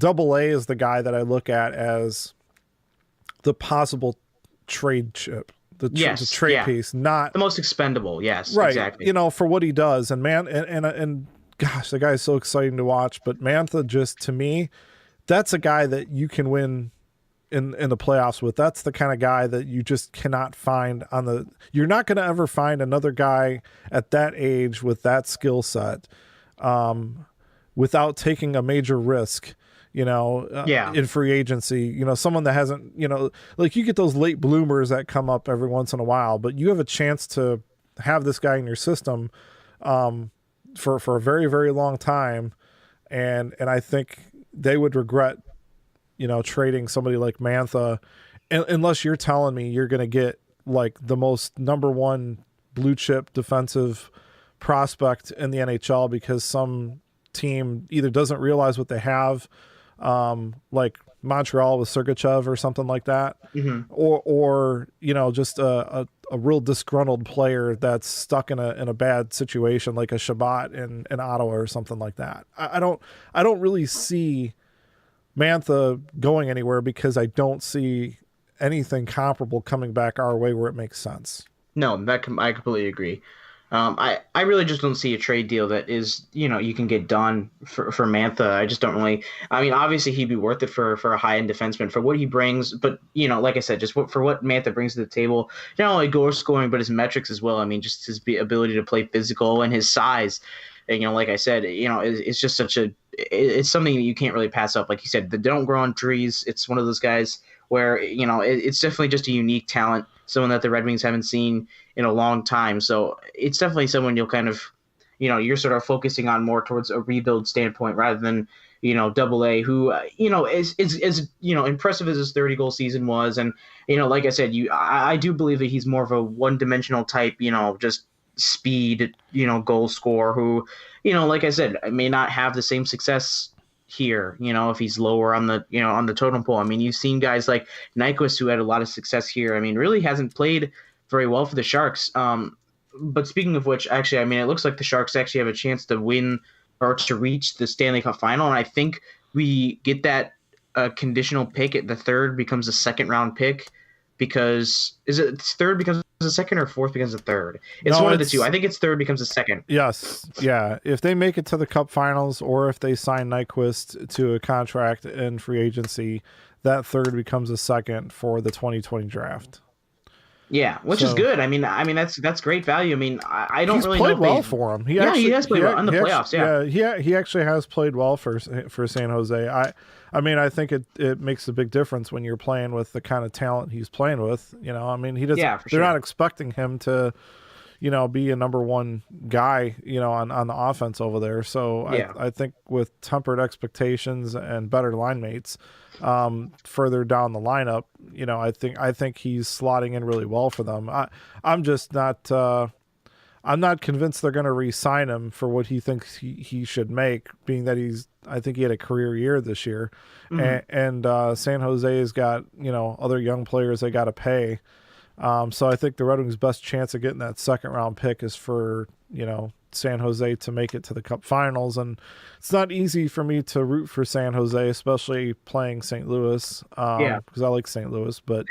AA is the guy that I look at as the possible trade chip, the trade piece, not
the most expendable. Yes,
right.
Exactly.
For what he does, and gosh, the guy is so exciting to watch. But Mantha, just to me, that's a guy that you can win in the playoffs with. That's the kind of guy that you just cannot find you're not going to ever find another guy at that age with that skill set, without taking a major risk, in free agency, someone that hasn't, like you get those late bloomers that come up every once in a while, but you have a chance to have this guy in your system, for a very, very long time. And I think they would regret, trading somebody like Mantha, unless you're telling me you're going to get like the most number 1 blue chip defensive prospect in the NHL because some team either doesn't realize what they have, like Montreal with Sergachev or something like that, or just a real disgruntled player that's stuck in a bad situation like a Shabbat in Ottawa or something like that. I don't really see Mantha going anywhere because I don't see anything comparable coming back our way where it makes sense.
No, I completely agree. I really just don't see a trade deal that is, you can get done for Mantha. I just don't really. I mean, obviously he'd be worth it for a high end defenseman for what he brings, but like I said, just for what Mantha brings to the table, not only goal scoring but his metrics as well. I mean, just his ability to play physical and his size. And, like I said, it's just it's something that you can't really pass up. Like you said, they don't grow on trees. It's one of those guys where, it's definitely just a unique talent, someone that the Red Wings haven't seen in a long time. So it's definitely someone you'll kind of, you're sort of focusing on more towards a rebuild standpoint rather than, AA, who, is impressive as his 30-goal season was. And, like I said, I do believe that he's more of a one-dimensional type, just speed, goal scorer who, like I said, may not have the same success here, if he's lower on the, on the totem pole. I mean, you've seen guys like Nyquist who had a lot of success here. I mean, really hasn't played very well for the Sharks. But speaking of which, actually, I mean, it looks like the Sharks actually have a chance to win or to reach the Stanley Cup final. And I think we get that conditional pick at the 3rd becomes a 2nd round pick because is it 3rd becomes a 2nd or 4th becomes a 3rd? It's one of the two. I think it's 3rd becomes a 2nd.
Yes. Yeah. If they make it to the Cup finals or if they sign Nyquist to a contract in free agency, that 3rd becomes a 2nd for the 2020 draft.
Yeah, which is good. I mean that's great value. I mean, I don't really know.
He's played well for him. He
has played well in the playoffs.
He actually has played well for San Jose. I mean, I think it makes a big difference when you're playing with the kind of talent he's playing with. I mean, he doesn't. Yeah, they're not expecting him to, be a number 1 guy, on the offense over there. So I think with tempered expectations and better line mates, further down the lineup, I think he's slotting in really well for them. I'm just not I'm not convinced they're going to re-sign him for what he thinks he should make, being that I think he had a career year this year. And San Jose has got, other young players they got to pay. So I think the Red Wings' best chance of getting that second round pick is for, San Jose to make it to the Cup Finals. And it's not easy for me to root for San Jose, especially playing St. Louis, because I like St. Louis. But,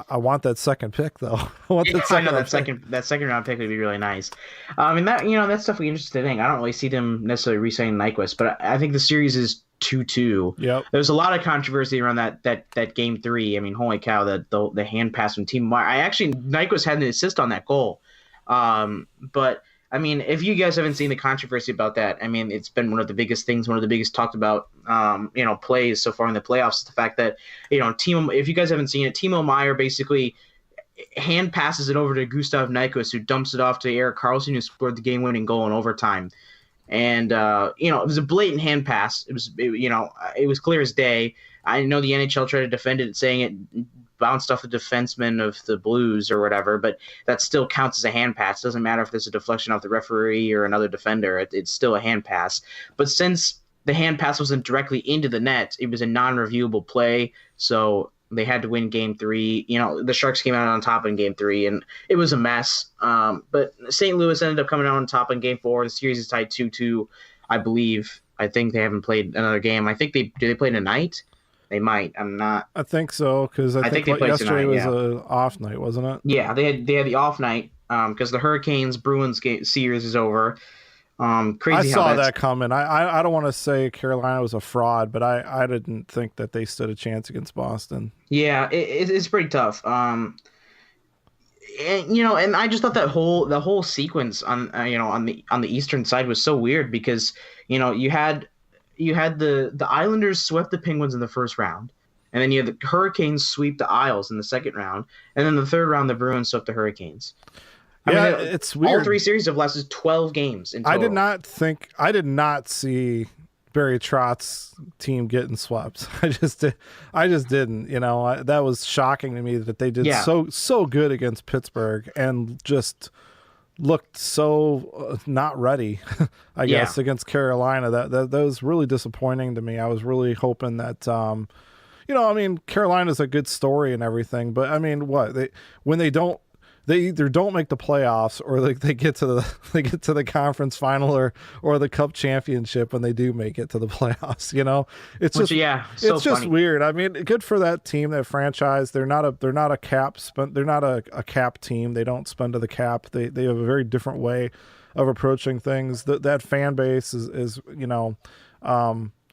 I want that second pick, though. I want that
second round pick would be really nice. That's definitely an interesting thing. I don't really see them necessarily re-signing Nyquist, but I think the series is 2-2.
Yep.
There's a lot of controversy around that game 3. I mean, holy cow, the hand pass from Timo Meier. Nyquist had an assist on that goal. But I mean, if you guys haven't seen the controversy about that, I mean, it's been one of the biggest things, one of the biggest talked about, plays so far in the playoffs. The fact that, if you guys haven't seen it, Timo Meier basically hand passes it over to Gustav Nyquist, who dumps it off to Erik Karlsson, who scored the game-winning goal in overtime. And, it was a blatant hand pass. It was clear as day. I know the NHL tried to defend it, saying it bounced off the defenseman of the Blues or whatever, but that still counts as a hand pass. It doesn't matter if there's a deflection off the referee or another defender. It's still a hand pass. But since the hand pass wasn't directly into the net, it was a non-reviewable play, so they had to win Game 3. The Sharks came out on top in Game 3, and it was a mess. But St. Louis ended up coming out on top in Game 4. The series is tied 2-2, I believe. I think they haven't played another game. I think do they play tonight? They might. I'm not.
I think so, because I think yesterday was an off night, wasn't it?
Yeah, they had the off night because the Hurricanes Bruins series is over. Crazy. I
saw that coming. I don't want to say Carolina was a fraud, but I didn't think that they stood a chance against Boston.
Yeah, it's pretty tough. And I just thought the whole sequence on the eastern side was so weird because you had the Islanders swept the Penguins in the first round, and then you had the Hurricanes sweep the Isles in the second round, and then the third round the Bruins swept the Hurricanes.
It's weird.
All 3 series have lasted 12 games in total.
I did not see Barry Trotz's team getting swept. I just didn't. That was shocking to me that they did so good against Pittsburgh and just looked so not ready, I guess, against Carolina. That was really disappointing to me. I was really hoping that, Carolina's a good story and everything, but I mean, they either don't make the playoffs or they get to the conference final or the cup championship when they do make it to the playoffs. It's just weird. I mean, good for that team, that franchise. They're not a cap team. They don't spend to the cap. They have a very different way of approaching things. That fan base is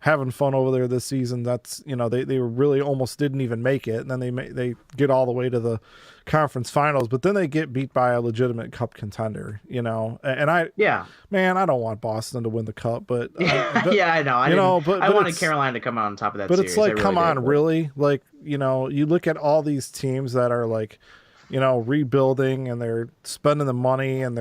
having fun over there this season. That's they really almost didn't even make it, and then they get all the way to the conference finals, but then they get beat by a legitimate cup contender. And I don't want Boston to win the cup, but
I know. I wanted Carolina to come out on top of that.
But
series.
It's like, come on, really? Like, you look at all these teams that are like, rebuilding and they're spending the money and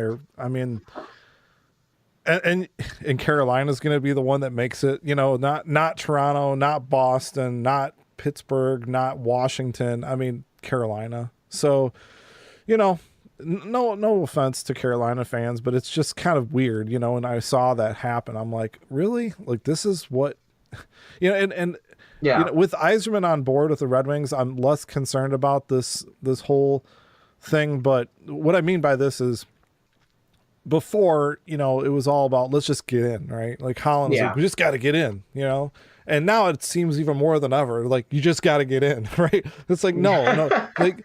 And Carolina's going to be the one that makes it, not Toronto, not Boston, not Pittsburgh, not Washington. I mean, Carolina. So, no offense to Carolina fans, but it's just kind of weird, when I saw that happen. I'm like, really? Like, this is what, with Yzerman on board with the Red Wings, I'm less concerned about this whole thing. But what I mean by this is, before, it was all about, let's just get in, right? Like Holland was like, we just got to get in, and now it seems even more than ever, like, you just got to get in, right? It's like, no, like,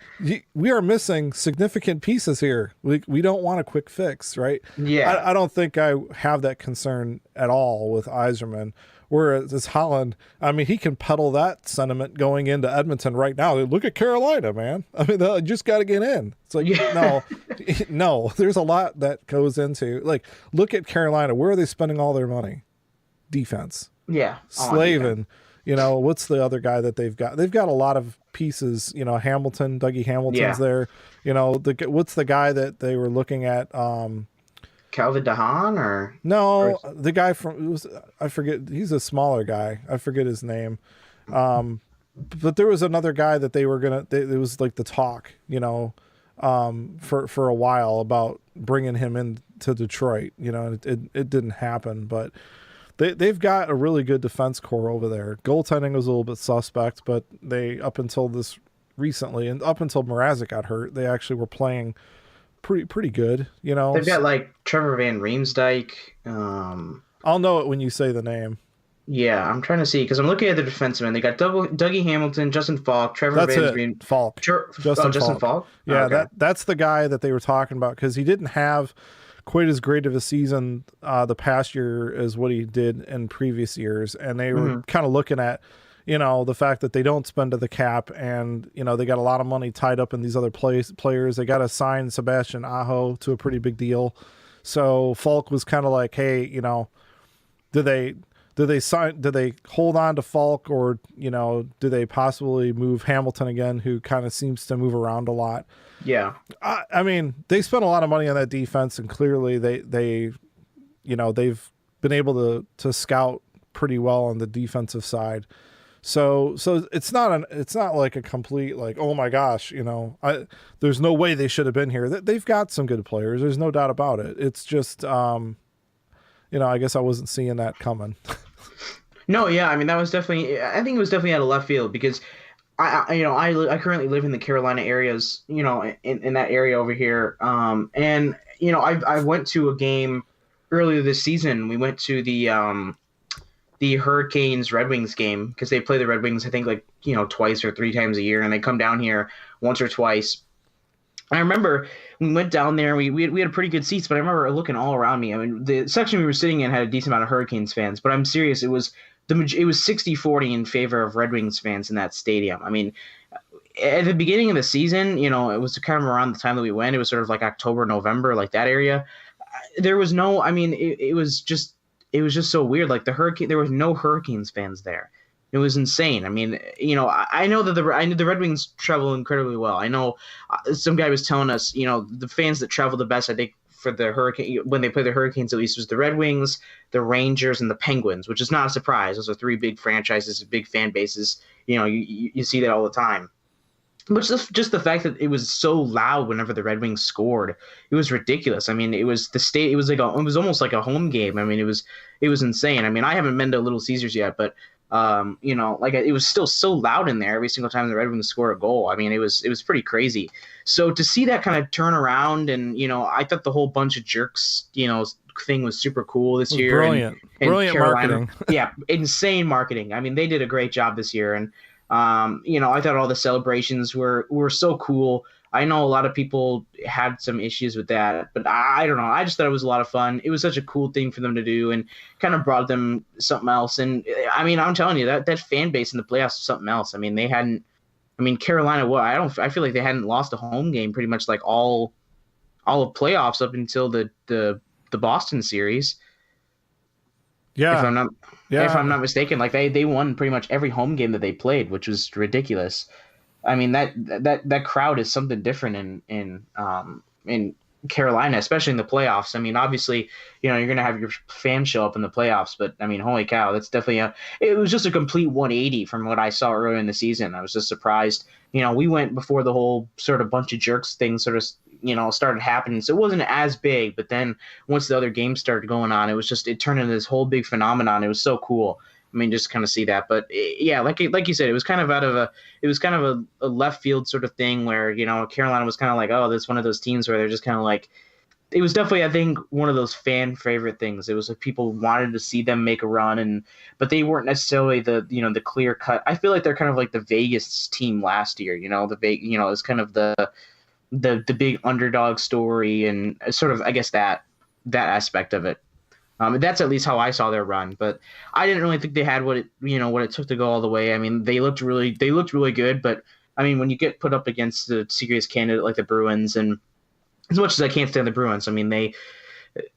we are missing significant pieces here. We don't want a quick fix, right?
Yeah.
I don't think I have that concern at all with Yzerman. Whereas Holland, I mean, he can peddle that sentiment going into Edmonton right now. Look at Carolina, man. I mean, they just got to get in. It's like, no, there's a lot that goes into, like, look at Carolina. Where are they spending all their money? Defense.
Yeah.
Slavin. What's the other guy that they've got? They've got a lot of pieces, Hamilton, Dougie Hamilton's there. What's the guy that they were looking at?
Calvin DeHaan or
the guy I forget, he's a smaller guy, I forget his name, but there was another guy that they were gonna, it was like the talk, for a while about bringing him into Detroit. You know, it didn't happen, but they've got a really good defense core over there. Goaltending was a little bit suspect, but they, up until this recently, and up until Mrazek got hurt, they actually were playing pretty good. You know,
they've got like Trevor Van Riemsdyk.
I'll know it when you say the name.
Yeah, I'm trying to see because I'm looking at the defensemen. They got Dougie Hamilton, Justin Falk, Trevor
That's
Van
it.
Riemsdyk.
Falk.
Justin Falk.
Yeah,
okay.
that's the guy that they were talking about because he didn't have quite as great of a season the past year as what he did in previous years, and they were kind of looking at, you know, the fact that they don't spend to the cap, and you know they got a lot of money tied up in these other players. They got to sign Sebastian Aho to a pretty big deal, so Falk was kind of like, hey, you know, do they hold on to Falk, or you know, do they possibly move Hamilton again, who kind of seems to move around a lot?
Yeah,
I mean, they spent a lot of money on that defense, and clearly they you know, they've been able to scout pretty well on the defensive side. So it's not like a complete like, oh my gosh, you know, there's no way they should have been here. They've got some good players. There's no doubt about it. It's just you know, I guess I wasn't seeing that coming.
No, yeah, I mean I think it was definitely out of left field because I currently live in the Carolina areas, you know, in that area over here. And you know, I went to a game earlier this season. We went to the Hurricanes Red Wings game because they play the Red Wings, I think, like, you know, twice or three times a year, and they come down here once or twice. I remember we went down there, we had pretty good seats, but I remember looking all around me. I mean, the section we were sitting in had a decent amount of Hurricanes fans, but I'm serious, it was 60-40 in favor of Red Wings fans in that stadium. I mean, at the beginning of the season, you know, it was kind of around the time that we went. It was sort of like October, November, like that area. There was no, I mean, it was just so weird. Like there was no Hurricanes fans there. It was insane. I mean, you know, I know that the Red Wings travel incredibly well. I know some guy was telling us, you know, the fans that travel the best, I think, for the Hurricane, when they play the Hurricanes, at least, was the Red Wings, the Rangers, and the Penguins, which is not a surprise. Those are three big franchises, big fan bases. You know, you see that all the time. But just the fact that it was so loud whenever the Red Wings scored, it was ridiculous. I mean, it was almost like a home game. I mean, it was insane. I mean, I haven't been to Little Caesars yet, but you know, like, it was still so loud in there every single time the Red Wings score a goal. I mean, it was pretty crazy. So to see that kind of turn around, and you know, I thought the whole bunch of jerks, you know, thing was super cool this year.
Brilliant marketing.
Yeah, insane marketing. I mean, they did a great job this year, and you know, I thought all the celebrations were so cool. I know a lot of people had some issues with that, but I don't know. I just thought it was a lot of fun. It was such a cool thing for them to do, and kind of brought them something else. And I mean, I'm telling you, that fan base in the playoffs was something else. I mean, they hadn't. I mean, Carolina. I feel like they hadn't lost a home game pretty much like all of playoffs up until the Boston series.
Yeah.
If I'm not mistaken, like they won pretty much every home game that they played, which was ridiculous. I mean, that crowd is something different in Carolina, especially in the playoffs. I mean, obviously, you know, you're going to have your fans show up in the playoffs, but I mean, holy cow, that's definitely it was just a complete 180 from what I saw earlier in the season. I was just surprised. You know, we went before the whole sort of bunch of jerks thing sort of, you know, started happening. So it wasn't as big, but then once the other games started going on, it turned into this whole big phenomenon. It was so cool. I mean, just kind of see that. But yeah, like you said, it was kind of a left field sort of thing where, you know, Carolina was kind of like, oh, that's one of those teams where they're just kind of like, it was definitely, I think, one of those fan favorite things. It was like people wanted to see them make a run, but they weren't necessarily the clear cut. I feel like they're kind of like the Vegas team last year, you know, it's kind of the big underdog story, and sort of, I guess, that aspect of it. That's at least how I saw their run, but I didn't really think they had what it took to go all the way. I mean, they looked really good, but I mean, when you get put up against the serious candidate like the Bruins, and as much as I can't stand the Bruins, I mean, they,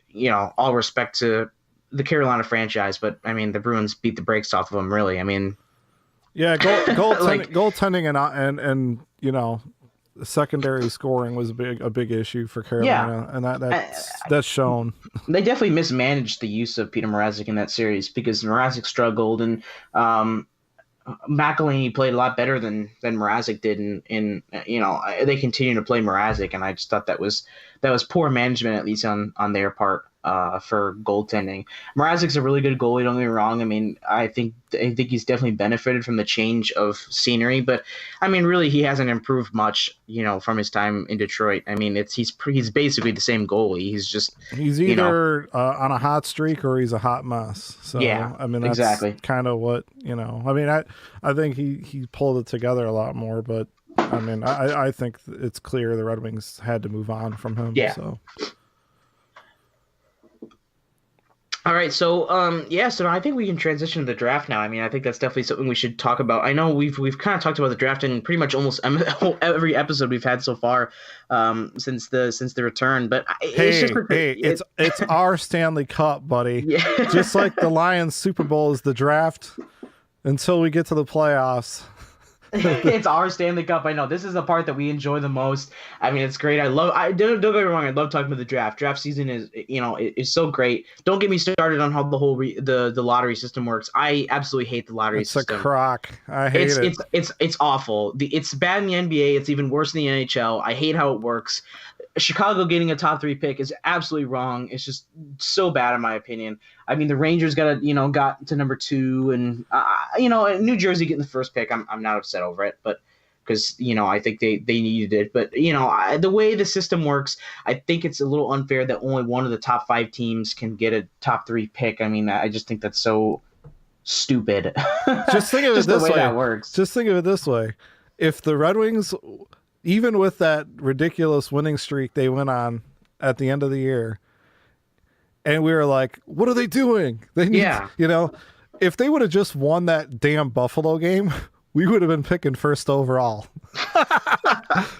you know, all respect to the Carolina franchise, but I mean, the Bruins beat the brakes off of them, really. I mean,
yeah, goaltending and you know, secondary scoring was a big issue for Carolina, and that's shown.
They definitely mismanaged the use of Peter Mrazek in that series because Mrazek struggled, and McElhaney played a lot better than Mrazek did, and they continue to play Mrazek, and I just thought that was poor management, at least on their part, for goaltending. Mrazek's a really good goalie, don't get me wrong. I mean, I think he's definitely benefited from the change of scenery, but I mean, really, he hasn't improved much, from his time in Detroit. I mean, he's basically the same goalie. He's
either on a hot streak or he's a hot mess. So
yeah,
I mean, that's
exactly
kind of what I mean, I think he pulled it together a lot more, but I mean, I think it's clear the Red Wings had to move on from him.
Yeah.
So.
All right, so so I think we can transition to the draft now. I mean, I think that's definitely something we should talk about. I know we've kind of talked about the draft in pretty much almost every episode we've had so far since the return. But
it's our Stanley Cup, buddy.
Yeah.
Just like the Lions Super Bowl is the draft until we get to the playoffs.
It's our Stanley Cup. I know this is the part that we enjoy the most. I mean, it's great. Don't get me wrong. I love talking about the draft. Draft season is so great. Don't get me started on how the whole the lottery system works. I absolutely hate the lottery system.
It's a crock. I hate it.
It's awful. It's bad in the NBA. It's even worse in the NHL. I hate how it works. Chicago getting a top 3 pick is absolutely wrong. It's just so bad in my opinion. I mean, the Rangers got to number 2, and New Jersey getting the first pick. I'm not upset over it, but because I think they needed it. But the way the system works, I think it's a little unfair that only one of the top 5 teams can get a top 3 pick. I mean, I just think that's so stupid.
Just think of it this way.
That works.
Just think of it this way: if the Red Wings, even with that ridiculous winning streak they went on at the end of the year, and we were like, what are they doing? They need, if they would have just won that damn Buffalo game, we would have been picking first overall.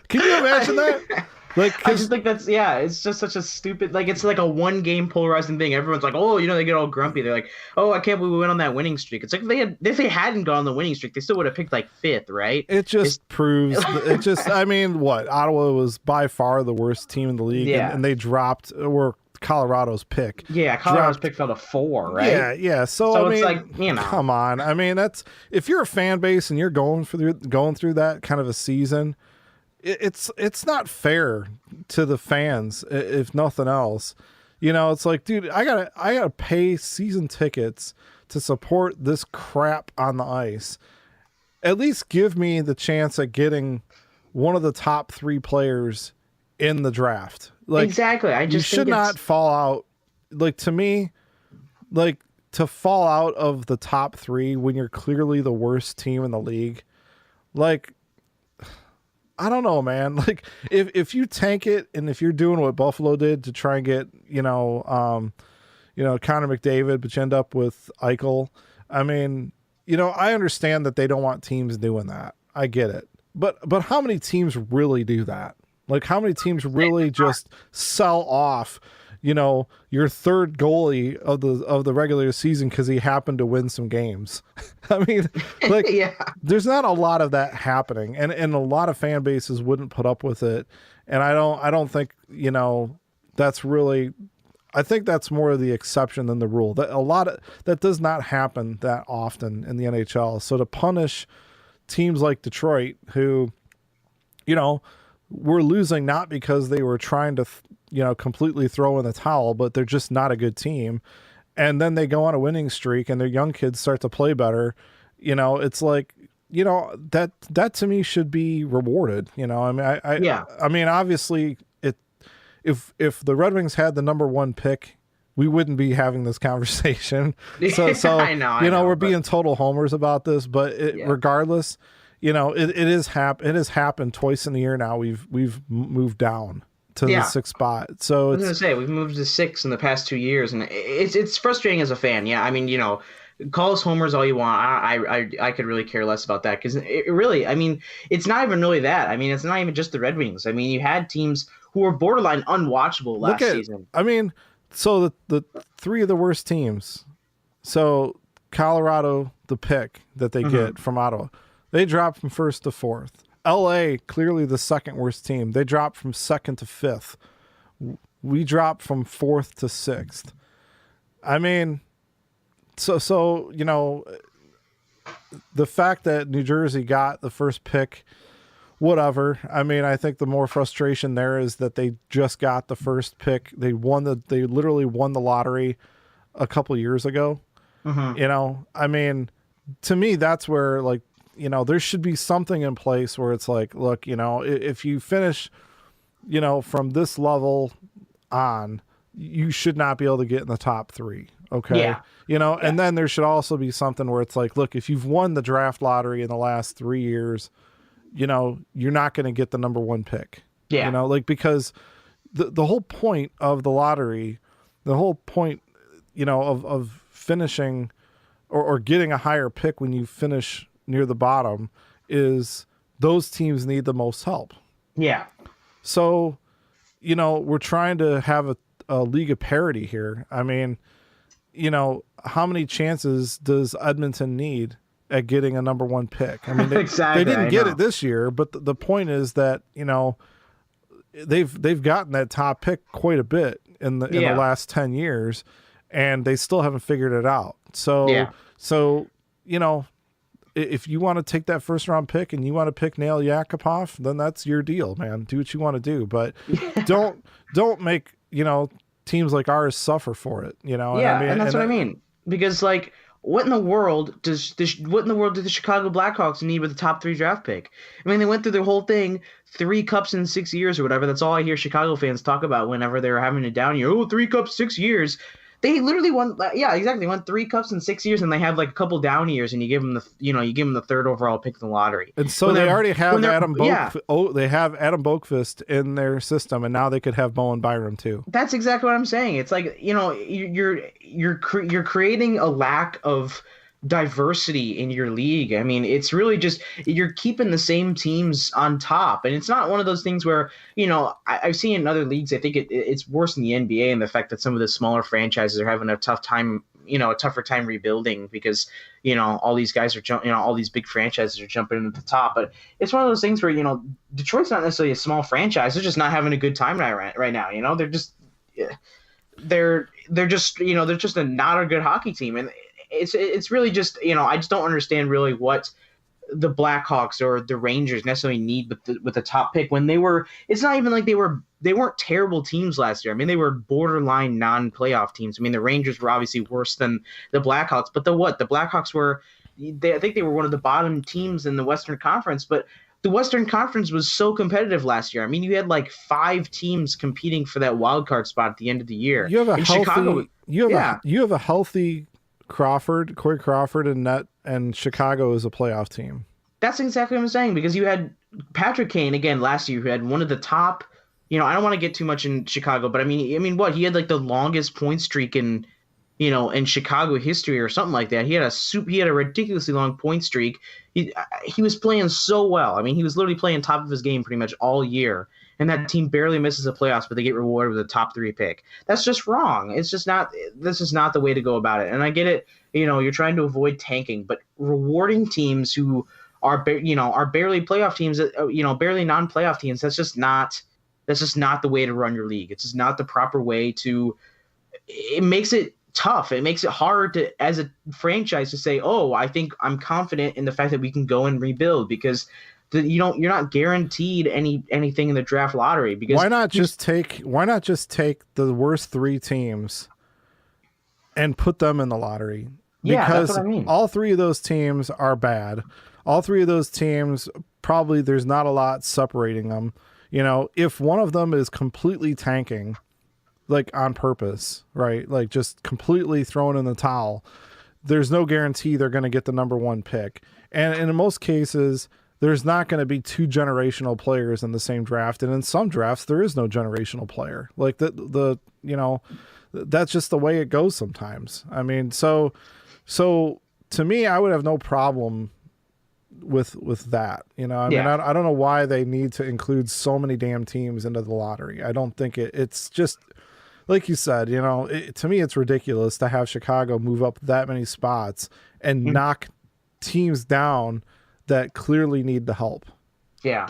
Can you imagine that? Like,
I just think it's just such a stupid, it's like a 1 game polarizing thing. Everyone's like, oh, they get all grumpy. They're like, oh, I can't believe we went on that winning streak. It's like if they hadn't gone on the winning streak, they still would have picked 5th, right?
It just proves I mean, Ottawa was by far the worst team in the league, and they dropped, or Colorado's pick.
Yeah, Colorado's pick fell to 4, right?
Yeah. So I
mean,
come on. I mean, that's, if you're a fan base and you're going through that kind of a season, it's not fair to the fans, if nothing else. It's like, dude, I gotta pay season tickets to support this crap on the ice. At least give me the chance at getting one of the top 3 players in the draft.
Exactly. I just
you should not fall out. To me, to fall out of the top 3 when you're clearly the worst team in the league. I don't know, man. If you tank it, and if you're doing what Buffalo did to try and get, Connor McDavid, but you end up with Eichel. I mean, I understand that they don't want teams doing that. I get it. But how many teams really do that? How many teams really just sell off, your third goalie of the regular season because he happened to win some games? I mean, there's not a lot of that happening, and a lot of fan bases wouldn't put up with it. And I don't think that's really. I think that's more of the exception than the rule. That does not happen that often in the NHL. So to punish teams like Detroit, who, we're losing not because they were trying to, completely throw in the towel, but they're just not a good team. And then they go on a winning streak and their young kids start to play better. It's like, that to me should be rewarded. I mean, obviously if the Red Wings had the number 1 pick, we wouldn't be having this conversation. So I know, we're being total homers about this, but regardless, it has happened twice in the year now. We've moved down to the 6th spot. So
I was gonna say we've moved to 6 in the past 2 years, and it's frustrating as a fan. Yeah, I mean, call us homers all you want. I could really care less about that, because it really, I mean, it's not even really that. I mean, it's not even just the Red Wings. I mean, you had teams who were borderline unwatchable last season.
I mean, so the 3 of the worst teams. So Colorado, the pick that they get from Ottawa, they dropped from 1st to 4th. LA, clearly the 2nd worst team. They dropped from 2nd to 5th. We dropped from 4th to 6th. I mean, so the fact that New Jersey got the first pick, whatever. I mean, I think the more frustration there is that they just got the first pick. They literally won the lottery a couple years ago. You know, I mean, to me, that's where, like, you know, there should be something in place where it's like, look, you know, if you finish, you know, from this level on, you should not be able to get in the top 3. Okay.
Yeah.
You know, and then there should also be something where it's like, look, if you've won the draft lottery in the last 3 years, you know, you're not going to get the number 1 pick.
Yeah.
You know, like, because the whole point of the lottery, the whole point, you know, of finishing or getting a higher pick when you finish near the bottom is those teams need the most help.
Yeah.
So, you know, we're trying to have a league of parity here. I mean, you know, how many chances does Edmonton need at getting a number 1 pick? I mean,
Exactly,
they didn't get it this year, but the point is that, you know, they've gotten that top pick quite a bit in the last 10 years, and they still haven't figured it out. So, you know, if you want to take that first round pick and you want to pick Nail Yakupov, then that's your deal, man. Do what you want to do, but don't make, you know, teams like ours suffer for it, you know?
Yeah, and that's what I mean. Because, like, what in the world do the Chicago Blackhawks need with the top 3 draft pick? I mean, they went through their whole thing, 3 cups in 6 years or whatever. That's all I hear Chicago fans talk about whenever they're having a down year. Oh, 3 cups, 6 years. They literally won. Yeah, exactly. Won 3 cups in 6 years, and they have like a couple down years, and you give them the 3rd overall pick in the lottery.
And so they already have Adam they have Adam Boqvist in their system, and now they could have Bowen Byram too.
That's exactly what I'm saying. It's like, you know, you're creating a lack of diversity in your league. I mean, it's really just you're keeping the same teams on top, and it's not one of those things where, you know, I've seen in other leagues. I think it's worse in the NBA in the fact that some of the smaller franchises are having a tougher time rebuilding because, you know, all these guys are all these big franchises are jumping into the top. But it's one of those things where, you know, Detroit's not necessarily a small franchise. They're just not having a good time right now. You know, they're just not a good hockey team, and it's really just, you know, I just don't understand really what the Blackhawks or the Rangers necessarily need with the top pick when it's not even like they weren't terrible teams last year. I mean, they were borderline non-playoff teams. I mean, the Rangers were obviously worse than the Blackhawks, but the Blackhawks I think they were one of the bottom teams in the Western Conference, but the Western Conference was so competitive last year. I mean, you had like 5 teams competing for that wild card spot at the end of the year.
You have a healthy Corey Crawford and net, and Chicago is a playoff team.
That's exactly what I'm saying, because you had Patrick Kane again last year, who had one of the top, you know, I don't want to get too much in Chicago, but I mean what, he had like the longest point streak in Chicago history or something like that. He had a ridiculously long point streak. He was playing so well. I mean, he was literally playing top of his game pretty much all year. And that team barely misses the playoffs, but they get rewarded with a top 3 pick. That's just wrong. It's just not. This is not the way to go about it. And I get it. You know, you're trying to avoid tanking, but rewarding teams who are barely playoff teams, barely non-playoff teams. That's just not the way to run your league. It's just not the proper way to. It makes it tough. It makes it hard to, as a franchise, to say, "Oh, I think I'm confident in the fact that we can go and rebuild," because you're not guaranteed anything in the draft lottery. Because
why not just take the worst 3 teams and put them in the lottery?
Yeah,
because
that's what I mean.
All 3 of those teams are bad. All 3 of those teams, probably there's not a lot separating them. You know, if one of them is completely tanking, like on purpose, right? Like just completely thrown in the towel, there's no guarantee they're going to get the number 1 pick. And in most cases, there's not going to be 2 generational players in the same draft. And in some drafts, there is no generational player. Like that's just the way it goes sometimes. I mean, so to me, I would have no problem with that. You know, I mean, I don't know why they need to include so many damn teams into the lottery. I don't think it's just, like you said, you know, to me, it's ridiculous to have Chicago move up that many spots and knock teams down that clearly need the help. Yeah.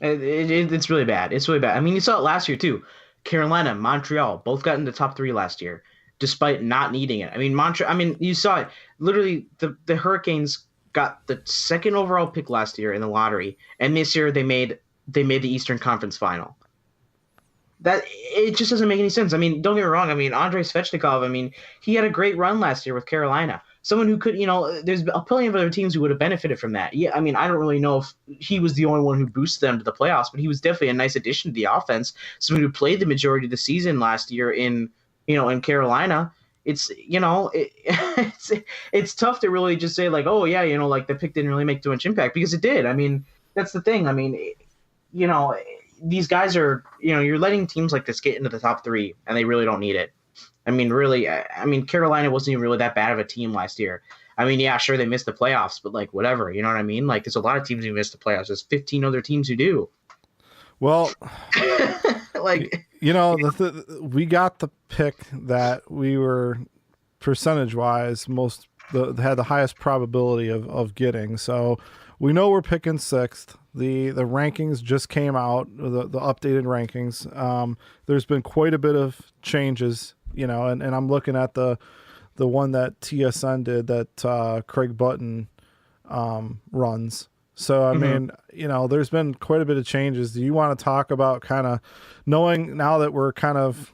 It's really bad. It's really bad. I mean, you saw it last year too. Carolina, Montreal, both got in the top 3 last year, despite not needing it. I mean, you saw it. Literally, the Hurricanes got the second overall pick last year in the lottery, and this year they made the Eastern Conference Final. That it just doesn't make any sense. I mean, don't get me wrong. I mean, Andrei Svechnikov, I mean, he had a great run last year with Carolina. Someone who could, there's a plenty of other teams who would have benefited from that. Yeah, I mean, I don't really know if he was the only one who boosted them to the playoffs, but he was definitely a nice addition to the offense. Someone who played the majority of the season last year in Carolina. It's, it's tough to really just say like, oh yeah, like the pick didn't really make too much impact, because it did. I mean, that's the thing. I mean, these guys are, you're letting teams like this get into the top three, and they really don't need it. I mean, really, Carolina wasn't even really that bad of a team last year. I mean, yeah, sure, they missed the playoffs, but like, whatever, you know what I mean? Like, there's a lot of teams who missed the playoffs. There's 15 other teams who do.
Well,
like,
we got the pick that we were percentage-wise had the highest probability of getting. So we know we're picking sixth. The rankings just came out, the updated rankings. There's been quite a bit of changes, and I'm looking at the one that TSN did that Craig Button runs. So, I mean, there's been quite a bit of changes. Do you want to talk about kind of knowing now that we're kind of,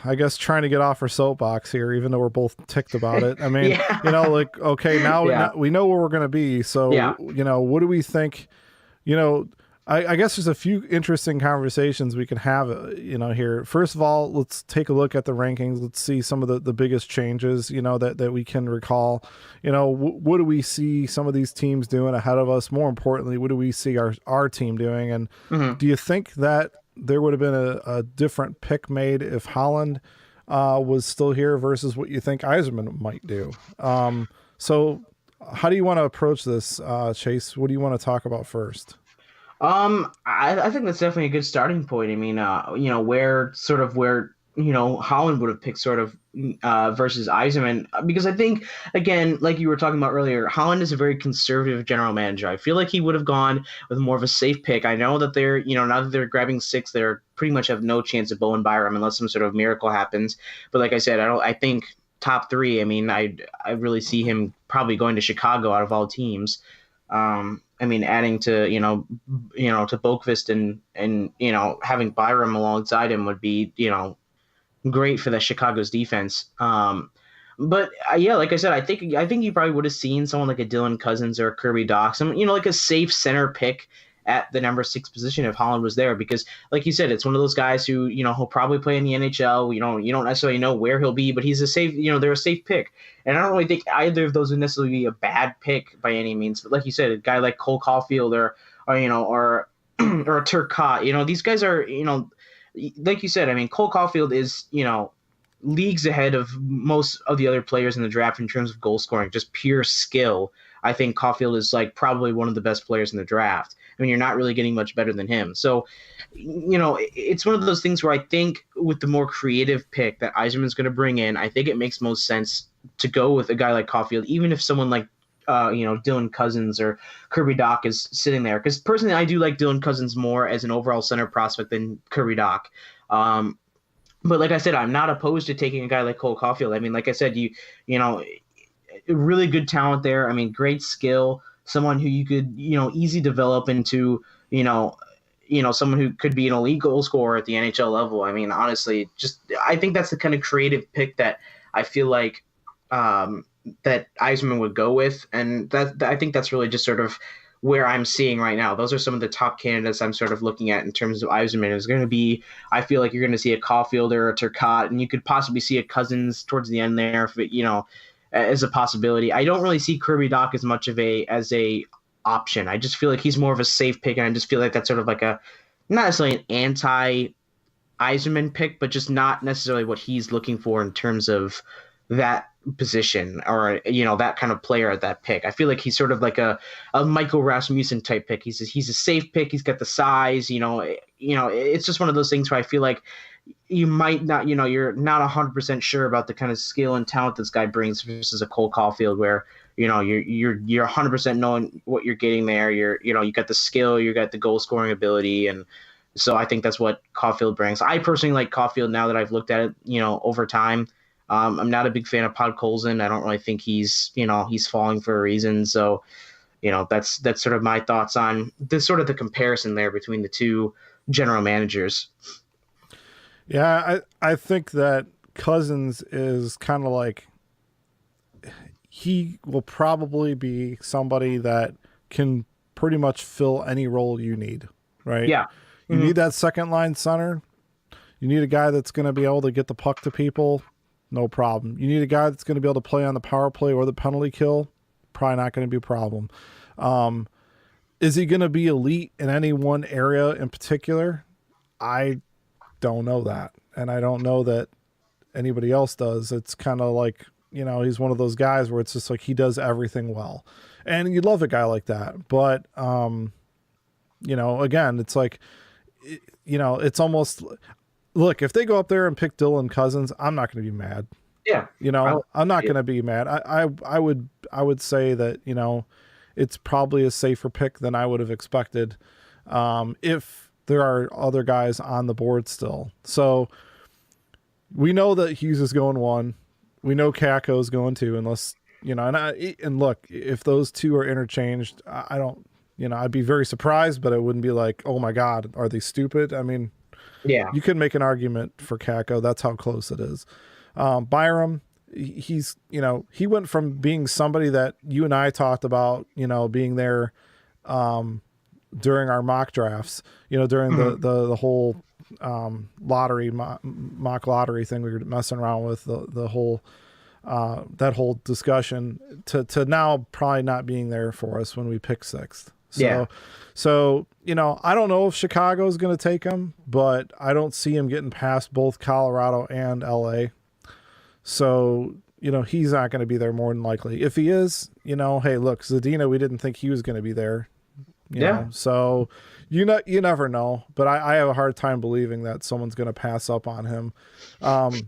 I guess trying to get off our soapbox here, even though we're both ticked about it. I mean, okay, now we know where we're going to be. So, what do we think? I guess there's a few interesting conversations we can have, here. First of all, let's take a look at the rankings. Let's see some of the biggest changes, that we can recall. What do we see some of these teams doing ahead of us? More importantly, what do we see our team doing? And do you think that there would have been a different pick made if Holland was still here versus what you think Yzerman might do? So how do you want to approach this, Chase? What do you want to talk about first?
I think that's definitely a good starting point. I mean, where Holland would have picked versus Yzerman, because I think, again, like you were talking about earlier, Holland is a very conservative general manager. I feel like he would have gone with more of a safe pick. I know that they're, now that they're grabbing six, they're pretty much have no chance of Bowen Byram unless some sort of miracle happens. But like I said, I think top three, I mean, I really see him probably going to Chicago out of all teams. I mean, adding to, to Boqvist and having Byram alongside him would be, great for the Chicago's defense. But like I said, I think you probably would have seen someone like a Dylan Cousins or a Kirby Dach, like a safe center pick at the number 6 position if Holland was there, because like you said, it's one of those guys who, he'll probably play in the NHL. You don't necessarily know where he'll be, but he's a safe, they're a safe pick. And I don't really think either of those would necessarily be a bad pick by any means. But like you said, a guy like Cole Caulfield or a Turcotte, these guys are, like you said, I mean, Cole Caulfield is, leagues ahead of most of the other players in the draft in terms of goal scoring, just pure skill. I think Caulfield is like probably one of the best players in the draft. I mean, you're not really getting much better than him. So, it's one of those things where I think with the more creative pick that Yzerman's going to bring in, I think it makes most sense to go with a guy like Caulfield, even if someone like, Dylan Cousins or Kirby Dach is sitting there. Because personally, I do like Dylan Cousins more as an overall center prospect than Kirby Dach. But like I said, I'm not opposed to taking a guy like Cole Caulfield. I mean, like I said, really good talent there. I mean, great skill. Someone who you could, easy develop into, someone who could be an elite goal scorer at the NHL level. I mean, honestly, I think that's the kind of creative pick that I feel like that Yzerman would go with. And I think that's really just sort of where I'm seeing right now. Those are some of the top candidates I'm sort of looking at in terms of Yzerman. Is going to be, I feel like you're going to see a Caulfield or a Turcotte, and you could possibly see a Cousins towards the end there, if it, as a possibility. I don't really see Kirby Dach as much of as a option. I just feel like he's more of a safe pick, and I just feel like that's sort of like not necessarily an anti-Yzerman pick, but just not necessarily what he's looking for in terms of that position or, that kind of player at that pick. I feel like he's sort of like a Michael Rasmussen type pick. He's a safe pick. He's got the size, it's just one of those things where I feel like you might not, you're not 100% sure about the kind of skill and talent this guy brings versus a Cole Caulfield where, you're 100% knowing what you're getting there. You got the skill, you got the goal scoring ability. And so I think that's what Caulfield brings. I personally like Caulfield now that I've looked at it, over time. I'm not a big fan of Podkolzin. I don't really think he's falling for a reason. So, that's sort of my thoughts on this sort of the comparison there between the two general managers.
Yeah, I think that Cousins is kind of like, he will probably be somebody that can pretty much fill any role you need, right?
Yeah.
You need that second line center. You need a guy that's going to be able to get the puck to people. No problem. You need a guy that's going to be able to play on the power play or the penalty kill. Probably not going to be a problem. Is he going to be elite in any one area in particular? I don't know that. And I don't know that anybody else does. It's kind of like, he's one of those guys where it's just like he does everything well. And you love a guy like that. But, again, it's like, it's almost, look, if they go up there and pick Dylan Cousins, I'm not going to be mad.
Yeah.
I'm not going to be mad. I would say that, it's probably a safer pick than I would have expected if there are other guys on the board still. So we know that Hughes is going 1. We know Kakko is going 2, unless, and look, if those two are interchanged, I don't, I'd be very surprised, but I wouldn't be like, oh my God, are they stupid? I mean,
yeah,
you could make an argument for Kakko. That's how close it is. Byram, he's, he went from being somebody that you and I talked about, being there during our mock drafts, during the whole lottery, mock lottery thing we were messing around with, the whole that whole discussion to now probably not being there for us when we pick 6th. So, I don't know if Chicago is going to take him, but I don't see him getting past both Colorado and LA. So, he's not going to be there more than likely. If he is, hey, look, Zadina, we didn't think he was going to be there. You know? So you never know, but I have a hard time believing that someone's going to pass up on him. The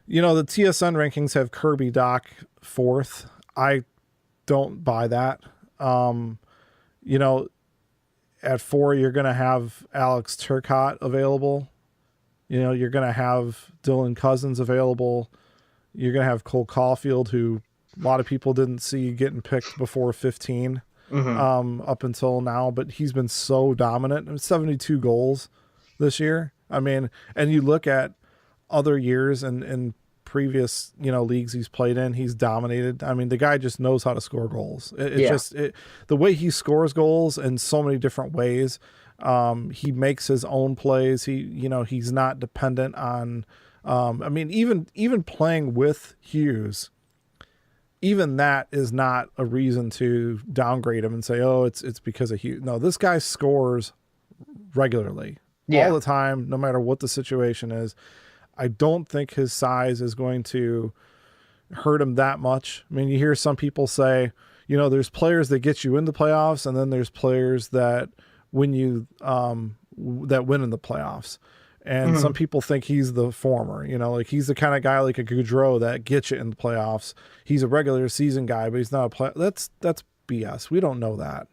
TSN rankings have Kirby Dach 4th. I don't buy that. At 4, you're going to have Alex Turcotte available. You're going to have Dylan Cousins available. You're going to have Cole Caulfield, who a lot of people didn't see getting picked before 15 up until now, but he's been so dominant. 72 goals this year. I mean, and you look at other years and previous, leagues he's played in, he's dominated. I mean, the guy just knows how to score goals. The way he scores goals in so many different ways. He makes his own plays. He's not dependent on, even playing with Hughes, even that is not a reason to downgrade him and say, oh, it's because of Hughes. No, this guy scores regularly all the time, no matter what the situation is. I don't think his size is going to hurt him that much. I mean, you hear some people say, there's players that get you into playoffs, and then there's players that win you that win in the playoffs. And some people think he's the former, like he's the kind of guy like a Gaudreau that gets you in the playoffs. He's a regular season guy, but he's not a play. That's BS. We don't know that,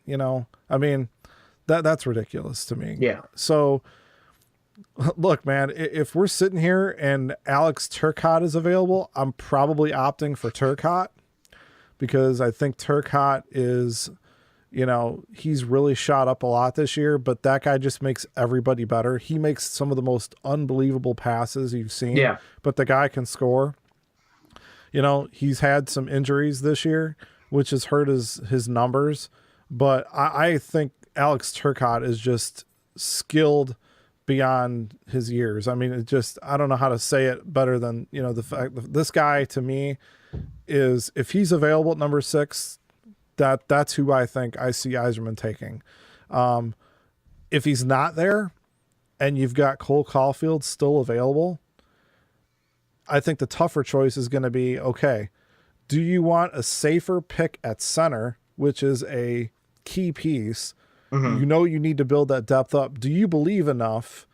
I mean, that's ridiculous to me.
Yeah.
So look, man, if we're sitting here and Alex Turcotte is available, I'm probably opting for Turcotte because I think Turcotte is, he's really shot up a lot this year, but that guy just makes everybody better. He makes some of the most unbelievable passes you've seen, but the guy can score. He's had some injuries this year, which has hurt his numbers, but I think Alex Turcotte is just skilled beyond his years. I mean, I don't know how to say it better than, the fact that this guy to me is, if he's available at number 6, that's who I think I see Yzerman taking. If he's not there and you've got Cole Caulfield still available, I think the tougher choice is going to be, okay, do you want a safer pick at center, which is a key piece? You need to build that depth up. Do you believe enough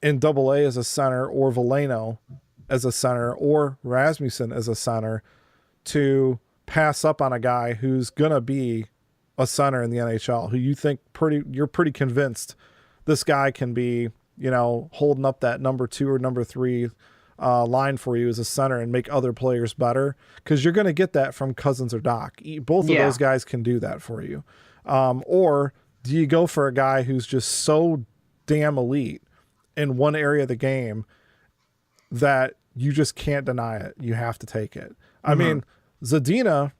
in AA as a center, or Veleno as a center, or Rasmussen as a center to pass up on a guy who's going to be a center in the NHL, who you think you're pretty convinced this guy can be, holding up that number 2 or number 3 line for you as a center and make other players better, because you're going to get that from Cousins or Doc. Both of those guys can do that for you. Or do you go for a guy who's just so damn elite in one area of the game that you just can't deny it? You have to take it. I mean, Zadina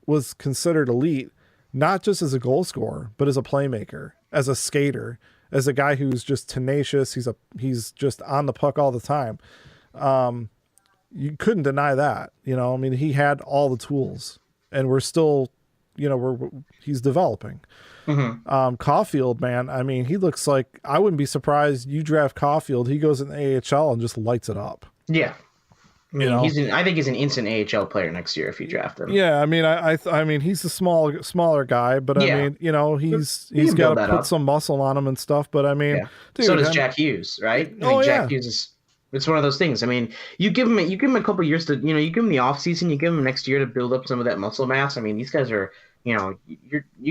was considered elite, not just as a goal scorer, but as a playmaker, as a skater, as a guy who's just tenacious. He's just on the puck all the time. You couldn't deny that, I mean, he had all the tools, and we're still, he's developing. Caulfield, man, I mean, he looks like, I wouldn't be surprised you draft Caulfield, he goes in the AHL and just lights it up.
Yeah. I think he's an instant AHL player next year if you draft him.
Yeah, I mean, I mean, he's a smaller guy, but I mean, he's got to put some muscle on him and stuff. But I mean, dude,
so does Jack Hughes, right? Jack Hughes is. It's one of those things. I mean, you give him a couple of years to, you give him the off season, you give him next year to build up some of that muscle mass. I mean, these guys are, you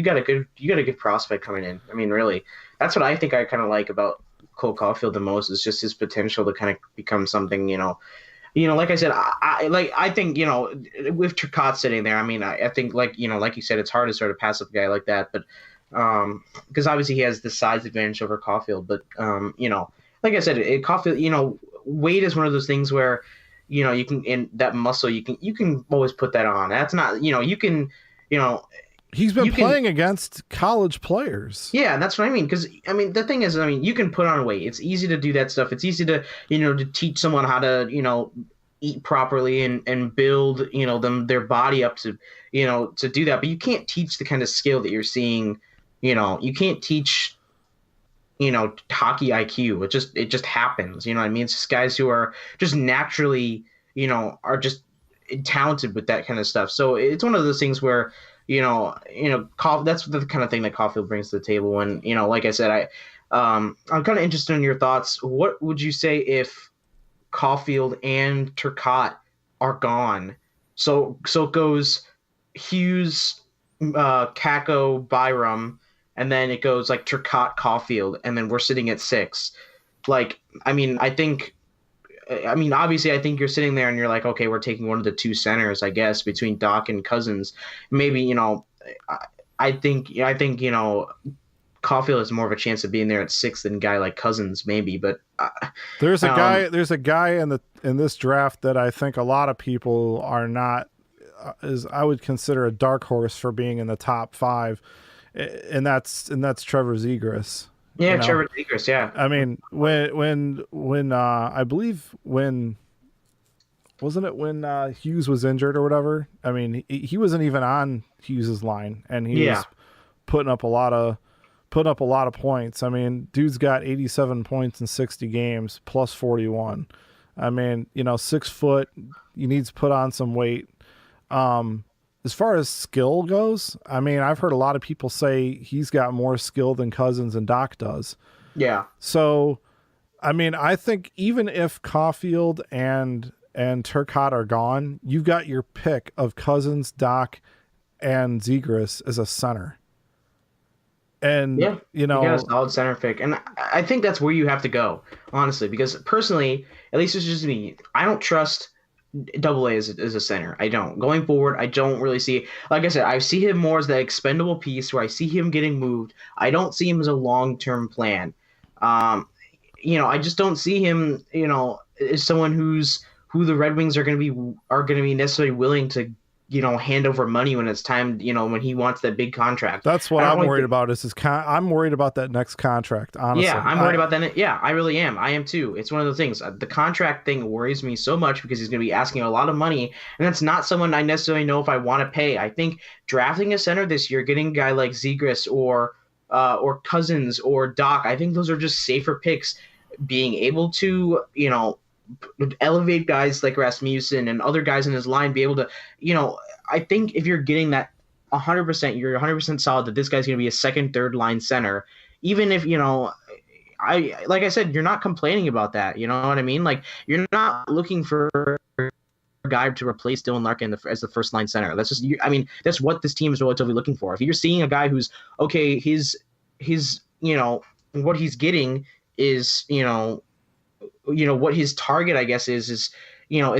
got a good prospect coming in. I mean, really, that's what I think I kind of like about Cole Caulfield the most, is just his potential to kind of become something, like I said, I think, with Turcotte sitting there, I mean, I think like you said, it's hard to sort of pass up a guy like that, but because obviously he has the size advantage over Caulfield, but like I said, Caulfield, weight is one of those things where, you can, in that muscle, you can always put that on. That's not, you can,
he's been playing against college players.
Yeah, that's what I mean. Because I mean, the thing is, you can put on weight. It's easy to do that stuff. It's easy to, to teach someone how to, eat properly and build, their body up to, to do that. But you can't teach the kind of skill that you're seeing. You can't teach, hockey IQ. It just happens. You know what I mean? It's just guys who are just naturally, are just talented with that kind of stuff. So it's one of those things where, that's the kind of thing that Caulfield brings to the table. And, like I said, I'm kind of interested in your thoughts. What would you say if Caulfield and Turcotte are gone? So it goes Hughes, Kakko, Byram, and then it goes like Turcotte, Caulfield, and then we're sitting at 6. Like, obviously, I think you're sitting there and you're like, okay, we're taking one of the two centers, I guess, between Doc and Cousins. Maybe, I think Caulfield has more of a chance of being there at 6 than a guy like Cousins, maybe. But
there's a guy in this draft that I think a lot of people are not, I would consider a dark horse for being in the top 5, and that's Trevor Zegras.
Yeah, Trevor Zegras, yeah.
I mean, when I believe when Hughes was injured or whatever, I mean, he wasn't even on Hughes's line, and he was putting up a lot of points. I mean, dude's got 87 points in 60 games plus 41. I mean, 6 foot, he needs to put on some weight. As far as skill goes, I mean, I've heard a lot of people say he's got more skill than Cousins and Doc does.
Yeah.
So, I mean, I think even if Caulfield and Turcotte are gone, you've got your pick of Cousins, Doc, and Zegras as a center. And,
you got a solid center pick. And I think that's where you have to go, honestly, because personally, at least it's just me, I don't trust Double A as a center. I don't. Going forward, I don't really see. Like I said, I see him more as that expendable piece where I see him getting moved. I don't see him as a long-term plan. I just don't see him, as someone who the Red Wings are going to be necessarily willing to, hand over money when it's time, when he wants that big contract.
That's what I'm worried about. I'm worried about that next contract, honestly.
Yeah, I'm worried about that. Yeah, I really am. I am too. It's one of the things. The contract thing worries me so much because he's going to be asking a lot of money, and that's not someone I necessarily know if I want to pay. I think drafting a center this year, getting a guy like Zegras or Cousins or Doc, I think those are just safer picks. Being able to, elevate guys like Rasmussen and other guys in his line, be able to, I think if you're getting that 100%, you're 100% solid that this guy's going to be a second, third line center, even if, like I said, you're not complaining about that. You know what I mean? Like, you're not looking for a guy to replace Dylan Larkin as the first line center. That's just, that's what this team is relatively looking for. If you're seeing a guy who's okay, his what he's getting is, what his target, I guess, is is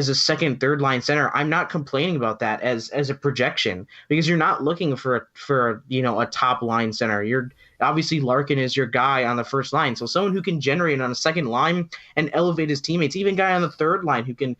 a second, third line center. I'm not complaining about that as a projection, because you're not looking for a top line center. You're obviously, Larkin is your guy on the first line, so someone who can generate on a second line and elevate his teammates, even guy on the third line who can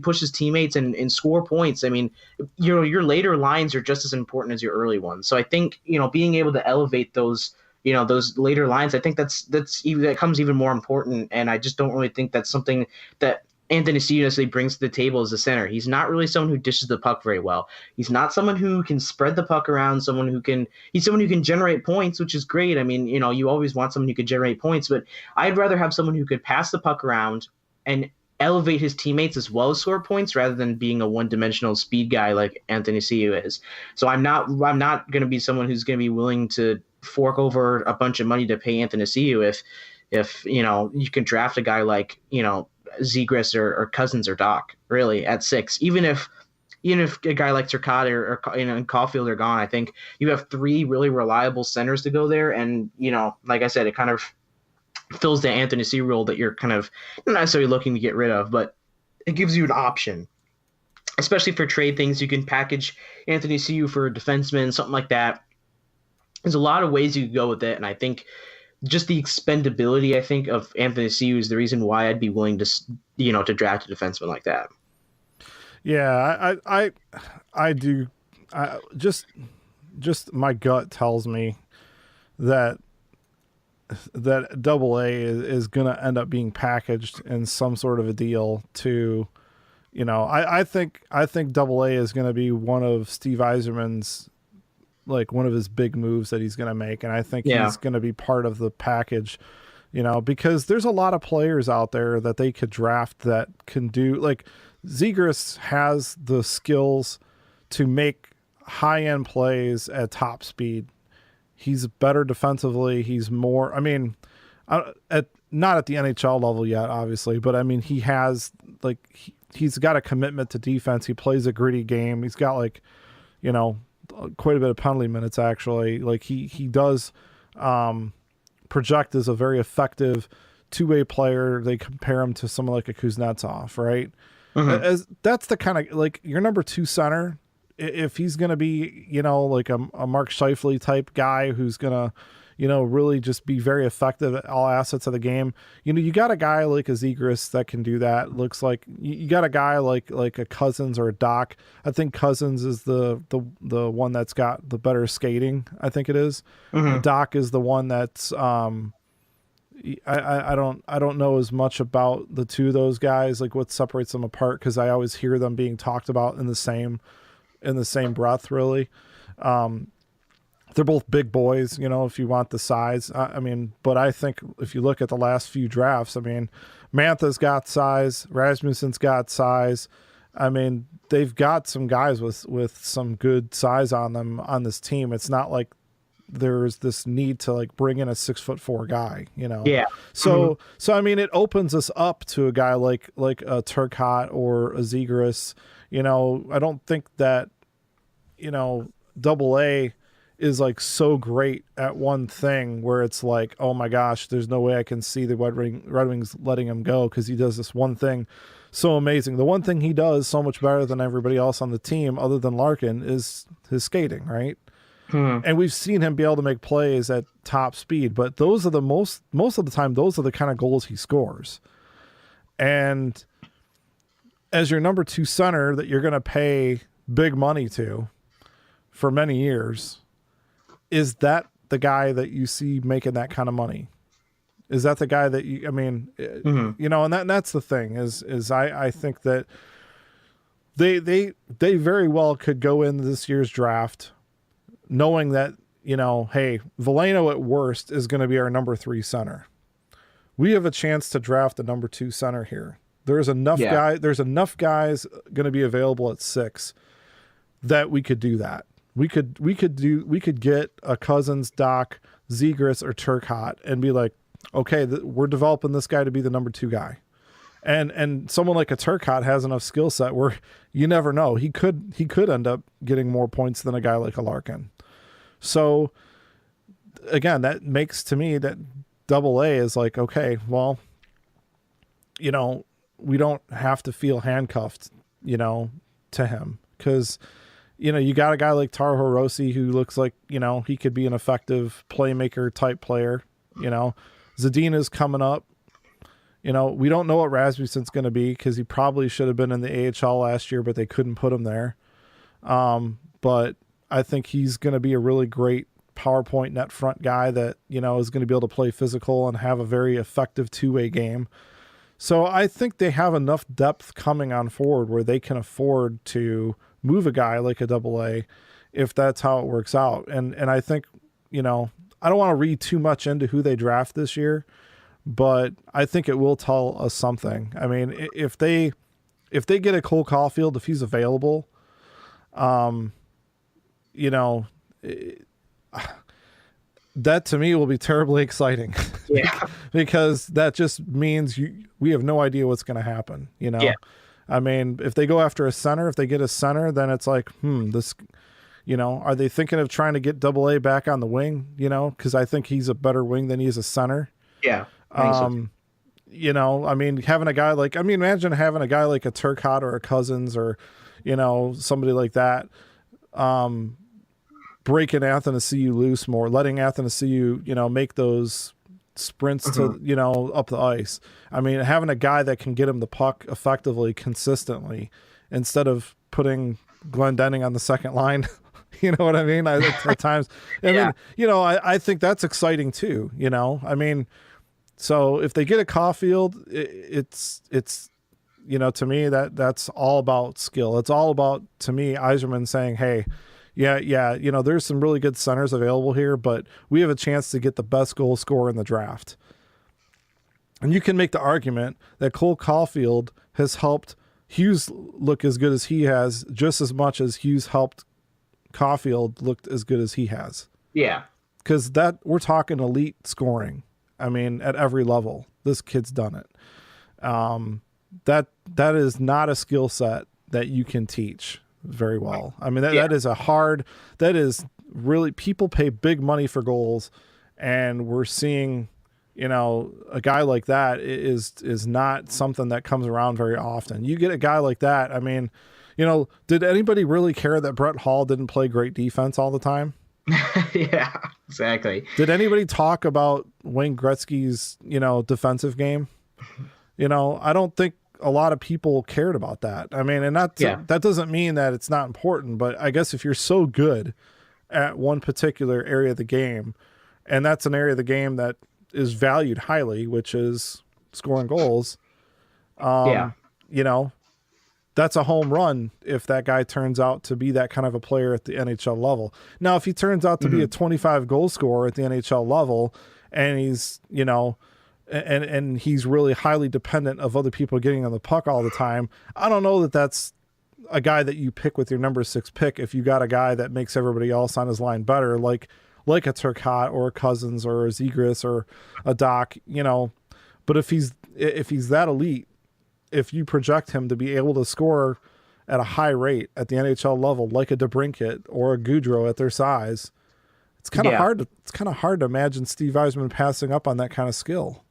push his teammates and score points. I mean, your later lines are just as important as your early ones. So I think being able to elevate those those later lines, I think that comes even more important. And I just don't really think that's something that Anthony Ciu necessarily brings to the table as a center. He's not really someone who dishes the puck very well. He's not someone who can spread the puck around. He's someone who can generate points, which is great. I mean, you always want someone who can generate points, but I'd rather have someone who could pass the puck around and elevate his teammates as well as score points, rather than being a one-dimensional speed guy like Anthony Ciu is. So I'm not going to be someone who's going to be willing to fork over a bunch of money to pay Anthony Ciu if you can draft a guy like Zegras or Cousins or Doc really at 6. Even if a guy like Turcotte or and Caulfield are gone, I think you have 3 really reliable centers to go there. And like I said, it kind of fills the Anthony Ciu role that you're kind of not necessarily looking to get rid of, but it gives you an option, especially for trade things. You can package Anthony Ciu for a defenseman, something like that. There's a lot of ways you could go with it, and I think just the expendability, I think, of Anthony Ciu is the reason why I'd be willing to to draft a defenseman like that.
Yeah, I do. Just my gut tells me that Double A is going to end up being packaged in some sort of a deal to, I think Double A is going to be one of Steve Yzerman's, like, one of his big moves that he's going to make. And I think he's going to be part of the package, because there's a lot of players out there that they could draft that can do, like, Zegras has the skills to make high-end plays at top speed. He's better defensively. He's more, I mean, not at the NHL level yet, obviously, but I mean, he has, like, he's got a commitment to defense. He plays a gritty game. He's got, like, quite a bit of penalty minutes, actually. Like, he does project as a very effective two-way player. They compare him to someone like a Kuznetsov, right? Mm-hmm. As that's the kind of, like, your number 2 center. If he's going to be, like a Mark Scheifele type guy who's going to, really just be very effective at all assets of the game, you got a guy like a Zegras that can do that. Looks like you got a guy like a Cousins or a Doc. I think Cousins is the one that's got the better skating. I think it is. Mm-hmm. Doc is the one that's I don't know as much about the two of those guys, like what separates them apart, because I always hear them being talked about in the same breath, really. They're both big boys, if you want the size. I mean, but I think if you look at the last few drafts, I mean, Mantha's got size, Rasmussen's got size. I mean, they've got some guys with some good size on them on this team. It's not like there's this need to, like, bring in a 6'4" guy, Yeah. So, mm-hmm. So I mean, it opens us up to a guy like a Turcotte or a Zegras. I don't think that, Double A is, like, so great at one thing where it's like, oh my gosh, there's no way I can see the Red Wings letting him go because he does this one thing so amazing. The one thing he does so much better than everybody else on the team, other than Larkin, is his skating, right? And we've seen him be able to make plays at top speed, but those are the most of the time, those are the kind of goals he scores. And as your number 2 center that you're going to pay big money to for many years, is that the guy that you see making that kind of money? Is that the guy that mm-hmm. And that's the thing is I think that they very well could go into this year's draft knowing that, hey, Veleno at worst is going to be our number 3 center. We have a chance to draft the number 2 center here. There's enough guys going to be available at 6 that we could do that. We could get a Cousins, Doc, Zegras, or Turcotte and be like, okay, we're developing this guy to be the number 2 guy. And someone like a Turcotte has enough skill set where you never know. He could end up getting more points than a guy like a Larkin. So again, that makes to me that Double A is like, okay, well, we don't have to feel handcuffed, to him. Because, you got a guy like Taro Rossi who looks like, he could be an effective playmaker type player. Zadina's coming up. We don't know what Rasmussen's going to be because he probably should have been in the AHL last year, but they couldn't put him there. But I think he's going to be a really great PowerPoint net front guy that, is going to be able to play physical and have a very effective two-way game. So I think they have enough depth coming on forward where they can afford to move a guy like a AA if that's how it works out. And I think, I don't want to read too much into who they draft this year, but I think it will tell us something. I mean, if they get a Cole Caulfield, if he's available, that to me will be terribly exciting.
Yeah.
Because that just means we have no idea what's going to happen.
Yeah.
I mean, if they go after a center, if they get a center, then it's like, this, are they thinking of trying to get AA back on the wing? Because I think he's a better wing than he is a center.
Yeah.
I mean, having a guy like, imagine having a guy like a Turcotte or a Cousins or, somebody like that, breaking Athanasiou loose more, letting Athanasiou, make those sprints to, up the ice. I mean, having a guy that can get him the puck effectively, consistently, instead of putting Glendening on the second line. You know what I mean? At times, I mean, I think that's exciting too, I mean, so if they get a Caulfield, it's to me that's all about skill. It's all about, to me, Yzerman saying, hey, yeah, there's some really good centers available here, but we have a chance to get the best goal scorer in the draft. And you can make the argument that Cole Caulfield has helped Hughes look as good as he has, just as much as Hughes helped Caulfield look as good as he has.
Yeah.
Because we're talking elite scoring. I mean, at every level, this kid's done it. That is not a skill set that you can teach very well. I mean, that is really, people pay big money for goals, and we're seeing, a guy like that is not something that comes around very often. You get a guy like that. I mean, did anybody really care that Brett Hall didn't play great defense all the time?
Yeah, exactly.
Did anybody talk about Wayne Gretzky's, defensive game? I don't think a lot of people cared about that. I mean, and that doesn't mean that it's not important, but I guess if you're so good at one particular area of the game, and that's an area of the game that is valued highly, which is scoring goals, that's a home run if that guy turns out to be that kind of a player at the NHL level. Now, if he turns out to be a 25 goal scorer at the NHL level, and he's, and he's really highly dependent of other people getting on the puck all the time, I don't know that that's a guy that you pick with your number 6 pick if you got a guy that makes everybody else on his line better, like a Turcotte or a Cousins or a Zegras or a Doc, But if he's that elite, if you project him to be able to score at a high rate at the NHL level, like a DeBrincat or a Goudreau at their size, it's kind of hard. It's kind of hard to imagine Steve Yzerman passing up on that kind of skill.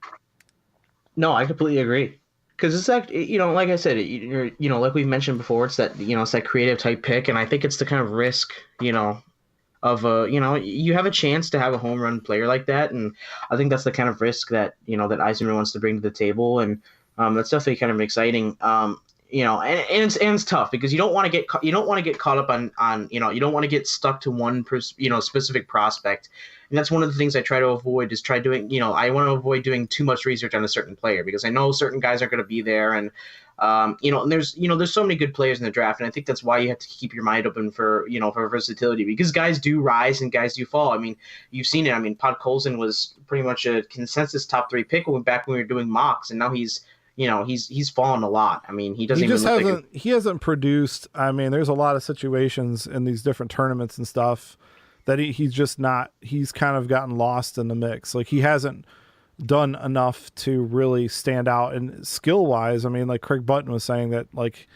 No, I completely agree. Because it's like, like I said, like we mentioned before, it's that, it's that creative type pick. And I think it's the kind of risk, of you have a chance to have a home run player like that. And I think that's the kind of risk that, that Yzerman wants to bring to the table. And that's definitely kind of exciting. And it's tough because you don't want to get caught up on you don't want to get stuck to one specific prospect. And that's one of the things I try to avoid is I want to avoid doing too much research on a certain player because I know certain guys are going to be there. And, and there's so many good players in the draft. And I think that's why you have to keep your mind open for versatility because guys do rise and guys do fall. I mean, you've seen it. I mean, Podkolzin was pretty much a consensus top 3 pick back when we were doing mocks. And now he's fallen a lot. I mean, he
hasn't produced. I mean, there's a lot of situations in these different tournaments and stuff that he's kind of gotten lost in the mix. Like he hasn't done enough to really stand out. And skill wise, I mean, like Craig Button was saying that like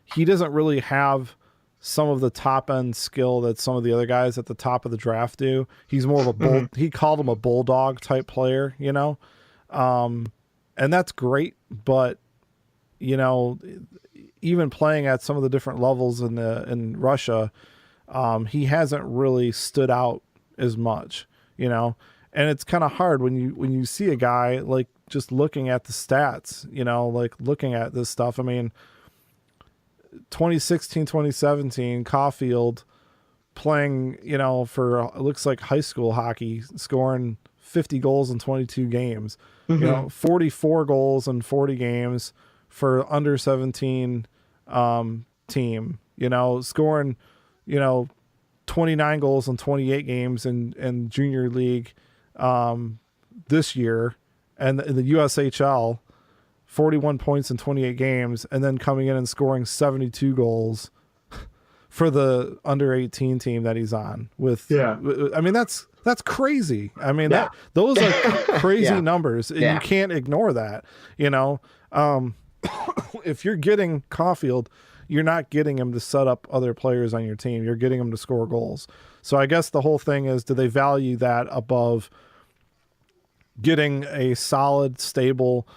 he doesn't really have some of the top end skill that some of the other guys at the top of the draft do. He's more of a he called him a bulldog type player, and that's great, but you know, even playing at some of the different levels in Russia, he hasn't really stood out as much, you know. And it's kind of hard when you see a guy, like, just looking at the stats, you know, like looking at this stuff. I mean, 2016, 2017, Caulfield playing, you know, for, it looks like high school hockey, scoring 50 goals in 22 games, you know, 44 goals in 40 games for under 17 team, you know, scoring, you know, 29 goals in 28 games in junior league this year, and in the USHL, 41 points in 28 games, and then coming in and scoring 72 goals for the under 18 team that he's on with. Yeah. I mean, that's crazy. I mean, those are crazy numbers, and you can't ignore that, you know. If you're getting Caulfield, you're not getting him to set up other players on your team. You're getting him to score goals. So I guess the whole thing is, do they value that above getting a solid, stable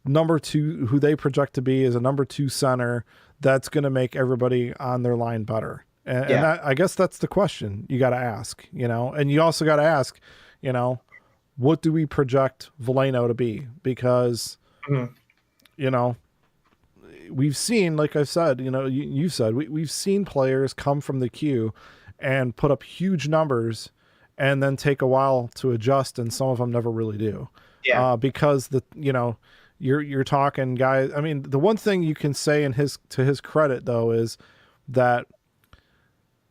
number two, who they project to be as a number two center that's going to make everybody on their line better? And that, I guess that's the question you got to ask, you know. And you also got to ask, you know, what do we project Veleno to be? Because, you know, we've seen, like I said, you know, you said, we've seen players come from the queue and put up huge numbers and then take a while to adjust, and some of them never really do. Because you know, you're talking guys. I mean, the one thing you can say to his credit though is that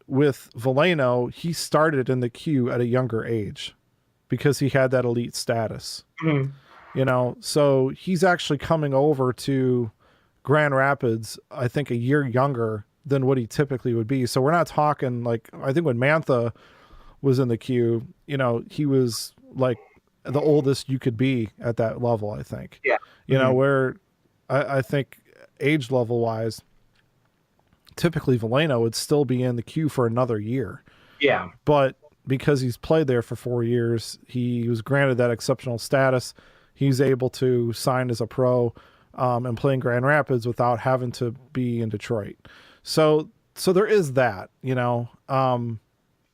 with Veleno, he started in the queue at a younger age because he had that elite status. You know, so he's actually coming over to Grand Rapids, I think, a year younger than what he typically would be. So we're not talking like, I think when Mantha was in the queue, you know, he was like the oldest you could be at that level, I think. You know, where I think age level wise, typically Veleno would still be in the queue for another year. But because he's played there for 4 years, he was granted that exceptional status. He's able to sign as a pro and play in Grand Rapids without having to be in Detroit. So there is that, you know.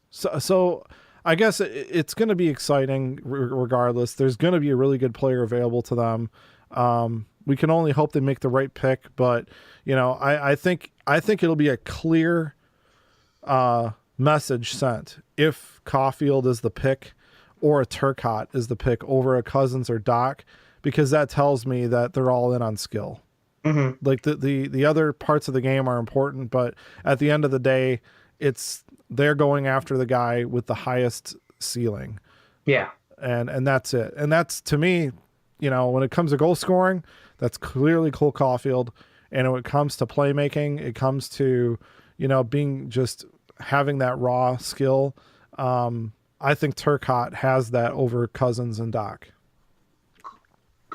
So I guess it's going to be exciting regardless. There's going to be a really good player available to them. We can only hope they make the right pick, but you know, I think it'll be a clear message sent if Caulfield is the pick or a Turcotte is the pick over a Cousins or Doc, because that tells me that they're all in on skill. Like the other parts of the game are important, but at the end of the day, they're going after the guy with the highest ceiling. And that's it. And that's, to me, you know, when it comes to goal scoring, that's clearly Cole Caulfield. And when it comes to playmaking, it comes to, you know, having that raw skill. I think Turcotte has that over Cousins and Doc.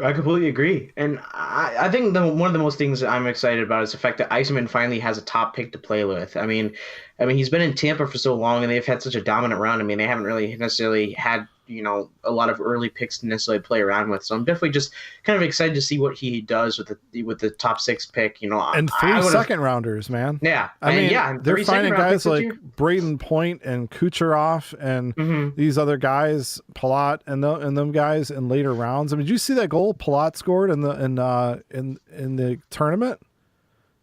I completely agree. And I think one of the most things I'm excited about is the fact that Yzerman finally has a top pick to play with. I mean, he's been in Tampa for so long, and they've had such a dominant round. I mean, they haven't really necessarily had, you know, a lot of early picks to necessarily play around with. So I'm definitely just kind of excited to see what he does with the top 6 pick, you know.
And 3 second rounders, man.
I mean,
they're finding guys like Braden Point and Kucherov and these other guys, Palat and them guys in later rounds. I mean, did you see that goal Palat scored in the tournament?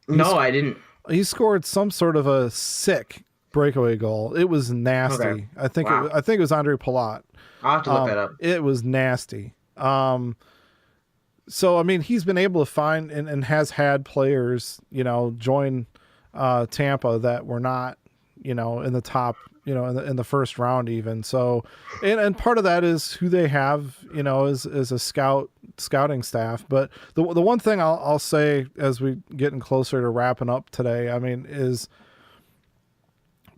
I didn't.
He scored some sort of a sick breakaway goal. It was nasty. Okay. I think it was Andre Palat.
I'll have to look that up.
It was nasty. So, I mean, he's been able to find and has had players, you know, join Tampa that were not, you know, in the top, you know, in the first round even. So, and part of that is who they have, you know, is a scouting staff. But the one thing I'll say as we getting closer to wrapping up today, I mean, is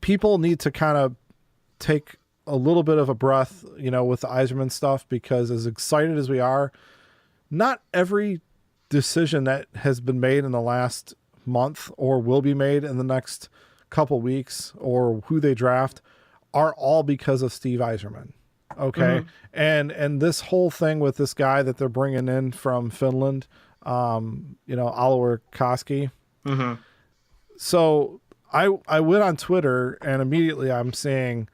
people need to kind of take a little bit of a breath, you know, with the Yzerman stuff, because as excited as we are, not every decision that has been made in the last month or will be made in the next couple weeks or who they draft are all because of Steve Yzerman. Okay. And this whole thing with this guy that they're bringing in from Finland, Oliver Koski.
Mm-hmm.
So I went on Twitter and immediately I'm saying,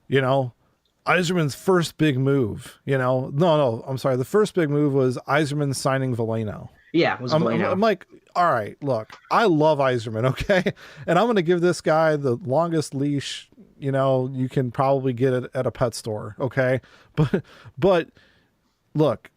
Yzerman's first big move, no, I'm sorry. The first big move was Yzerman signing Veleno.
Yeah, it was Veleno.
I'm like, all right, look, I love Yzerman, okay? And I'm going to give this guy the longest leash, you can probably get it at a pet store, okay? But look,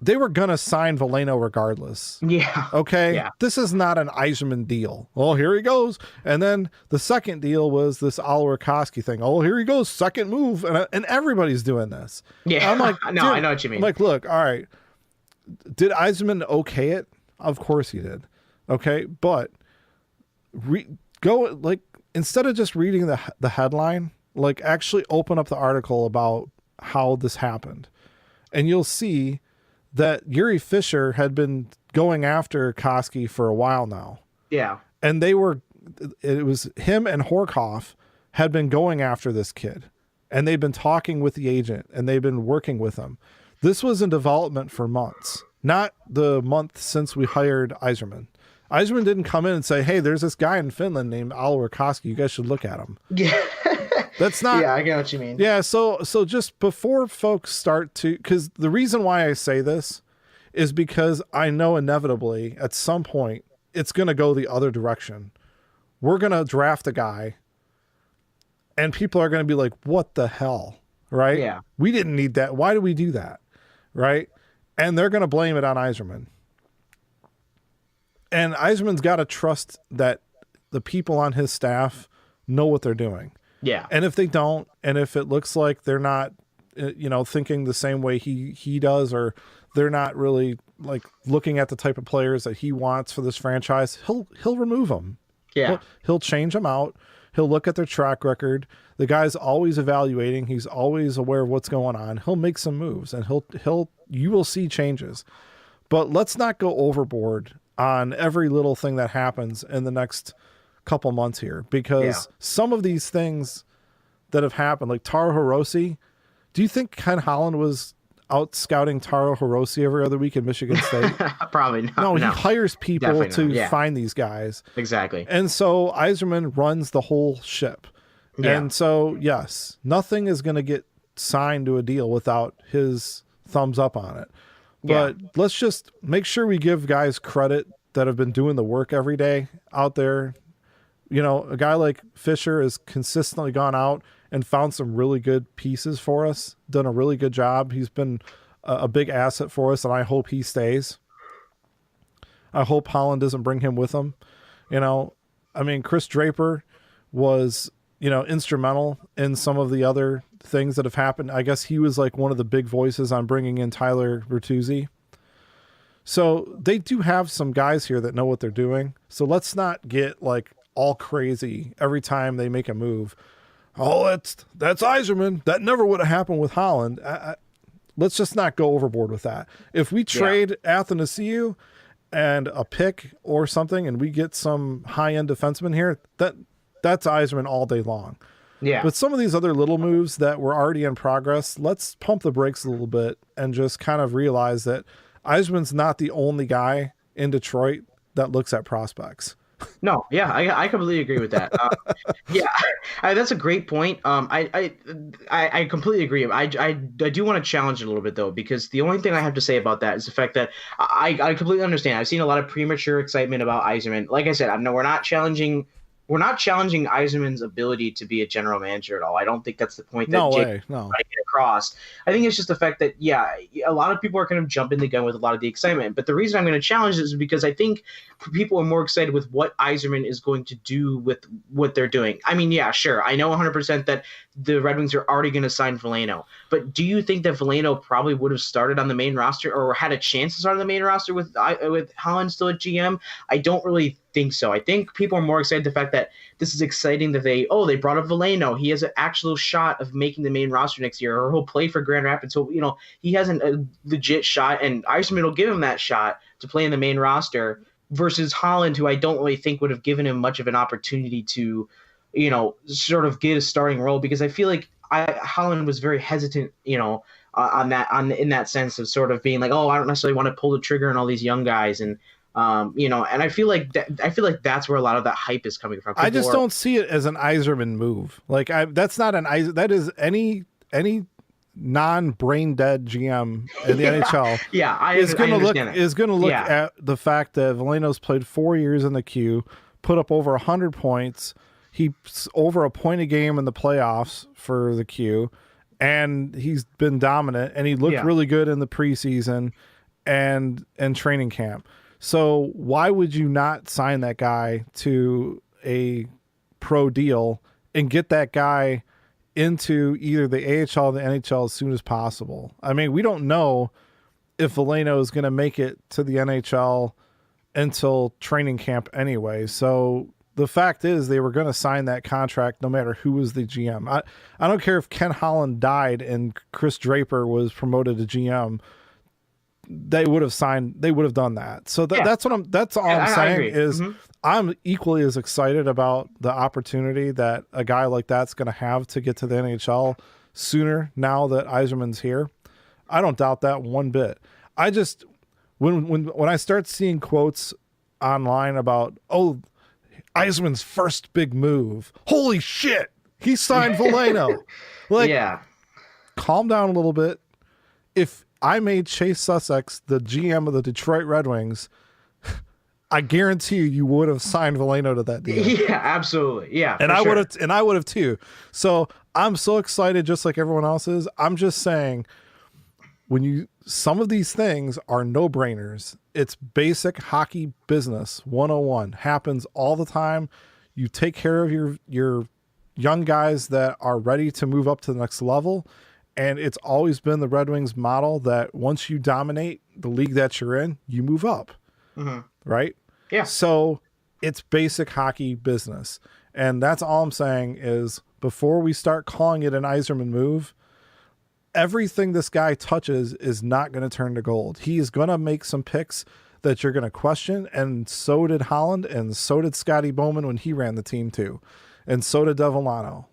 they were going to sign Veleno regardless.
Yeah.
Okay?
Yeah.
This is not an Yzerman deal. Well, here he goes. And then the second deal was this Oliver Koski thing. Oh, here he goes. Second move. And everybody's doing this.
Yeah.
I'm like,
no, I know what you mean.
I'm like, look, all right. Did Yzerman okay it? Of course he did. Okay. But instead of just reading the headline, actually open up the article about how this happened. And you'll see that Yuri Fisher had been going after Koski for a while now.
Yeah.
And it was him and Horkoff had been going after this kid. And they've been talking with the agent and they've been working with him. This was in development for months, not the month since we hired Yzerman. Yzerman didn't come in and say, hey, there's this guy in Finland named Oliver Koski. You guys should look at him.
Yeah.
That's not.
Yeah, I get what you mean.
Yeah. So just before folks start because the reason why I say this is because I know inevitably at some point it's going to go the other direction. We're going to draft a guy and people are going to be like, what the hell? Right.
Yeah.
We didn't need that. Why do we do that? Right. And they're going to blame it on Yzerman. And Yzerman's got to trust that the people on his staff know what they're doing.
Yeah.
And if they don't, and if it looks like they're not, thinking the same way he does, or they're not really looking at the type of players that he wants for this franchise, he'll remove them.
Yeah.
He'll change them out. He'll look at their track record. The guy's always evaluating. He's always aware of what's going on. He'll make some moves and you will see changes, but let's not go overboard on every little thing that happens in the next couple months here, because some of these things that have happened, like Taro Hirose, do you think Ken Holland was out scouting Taro Hirose every other week in Michigan State?
Probably not.
No, he hires people to find these guys.
Exactly.
And so Yzerman runs the whole ship. Yeah. And so, yes, nothing is going to get signed to a deal without his thumbs up on it. But let's just make sure we give guys credit that have been doing the work every day out there. A guy like Fisher has consistently gone out and found some really good pieces for us, done a really good job. He's been a big asset for us, and I hope he stays. I hope Holland doesn't bring him with him. Chris Draper was, instrumental in some of the other things that have happened. I guess he was one of the big voices on bringing in Tyler Bertuzzi. So they do have some guys here that know what they're doing. So let's not get all crazy every time they make a move. Oh, that's Yzerman. That never would have happened with Holland. Let's just not go overboard with that. If we trade Athanasiou and a pick or something, and we get some high-end defenseman here, that's Yzerman all day long.
Yeah.
But some of these other little moves that were already in progress, let's pump the brakes a little bit and just kind of realize that Yzerman's not the only guy in Detroit that looks at prospects.
No, yeah, I completely agree with that. That's a great point. I completely agree. I do want to challenge it a little bit though, because the only thing I have to say about that is the fact that I completely understand. I've seen a lot of premature excitement about Yzerman. Like I said, we're not challenging Yzerman's ability to be a general manager at all. I don't think that's the point that Jake is trying to get across. I think it's just the fact that, a lot of people are kind of jumping the gun with a lot of the excitement. But the reason I'm going to challenge this is because I think people are more excited with what Yzerman is going to do with what they're doing. Sure. I know 100% that the Red Wings are already going to sign Veleno. But do you think that Veleno probably would have started on the main roster or had a chance to start on the main roster with Holland still at GM? I don't really think so. I think people are more excited the fact that this is exciting that they brought up Veleno. He has an actual shot of making the main roster next year, or he'll play for Grand Rapids. So, he has a legit shot, and Yzerman will give him that shot to play in the main roster versus Holland, who I don't really think would have given him much of an opportunity to, sort of get a starting role, because I feel like Holland was very hesitant, in that sense of sort of being like, oh, I don't necessarily want to pull the trigger on all these young guys, and and I feel like that's where a lot of that hype is coming from.
I just don't see it as an Yzerman move. Like that is any non-brain dead GM in the NHL.
Yeah,
is going to look at the fact that Veleno's played 4 years in the queue, put up over 100 points. He's over a point a game in the playoffs for the queue, and he's been dominant, and he looked really good in the preseason and training camp. So why would you not sign that guy to a pro deal and get that guy into either the AHL or the NHL as soon as possible? I mean, we don't know if Veleno is going to make it to the NHL until training camp anyway. So the fact is they were going to sign that contract no matter who was the GM. I don't care if Ken Holland died and Chris Draper was promoted to GM. They would have done that. So that's all I'm saying is I'm equally as excited about the opportunity that a guy like that's going to have to get to the NHL sooner now that Yzerman's here. I don't doubt that one bit. I just, when I start seeing quotes online about, oh, Yzerman's first big move, holy shit, he signed Veleno. Calm down a little bit. If I made Chase Sussex the GM of the Detroit Red Wings, I guarantee you would have signed Veleno to that deal.
Yeah, absolutely. Yeah.
And I would have too. So I'm so excited, just like everyone else is. I'm just saying, some of these things are no-brainers. It's basic hockey business 101. Happens all the time. You take care of your young guys that are ready to move up to the next level. And it's always been the Red Wings model that once you dominate the league that you're in, you move up. Mm-hmm. Right?
Yeah.
So it's basic hockey business. And that's all I'm saying is before we start calling it an Yzerman move, everything this guy touches is not going to turn to gold. He is going to make some picks that you're going to question. And so did Holland. And so did Scotty Bowman when he ran the team too. And so did Devellano.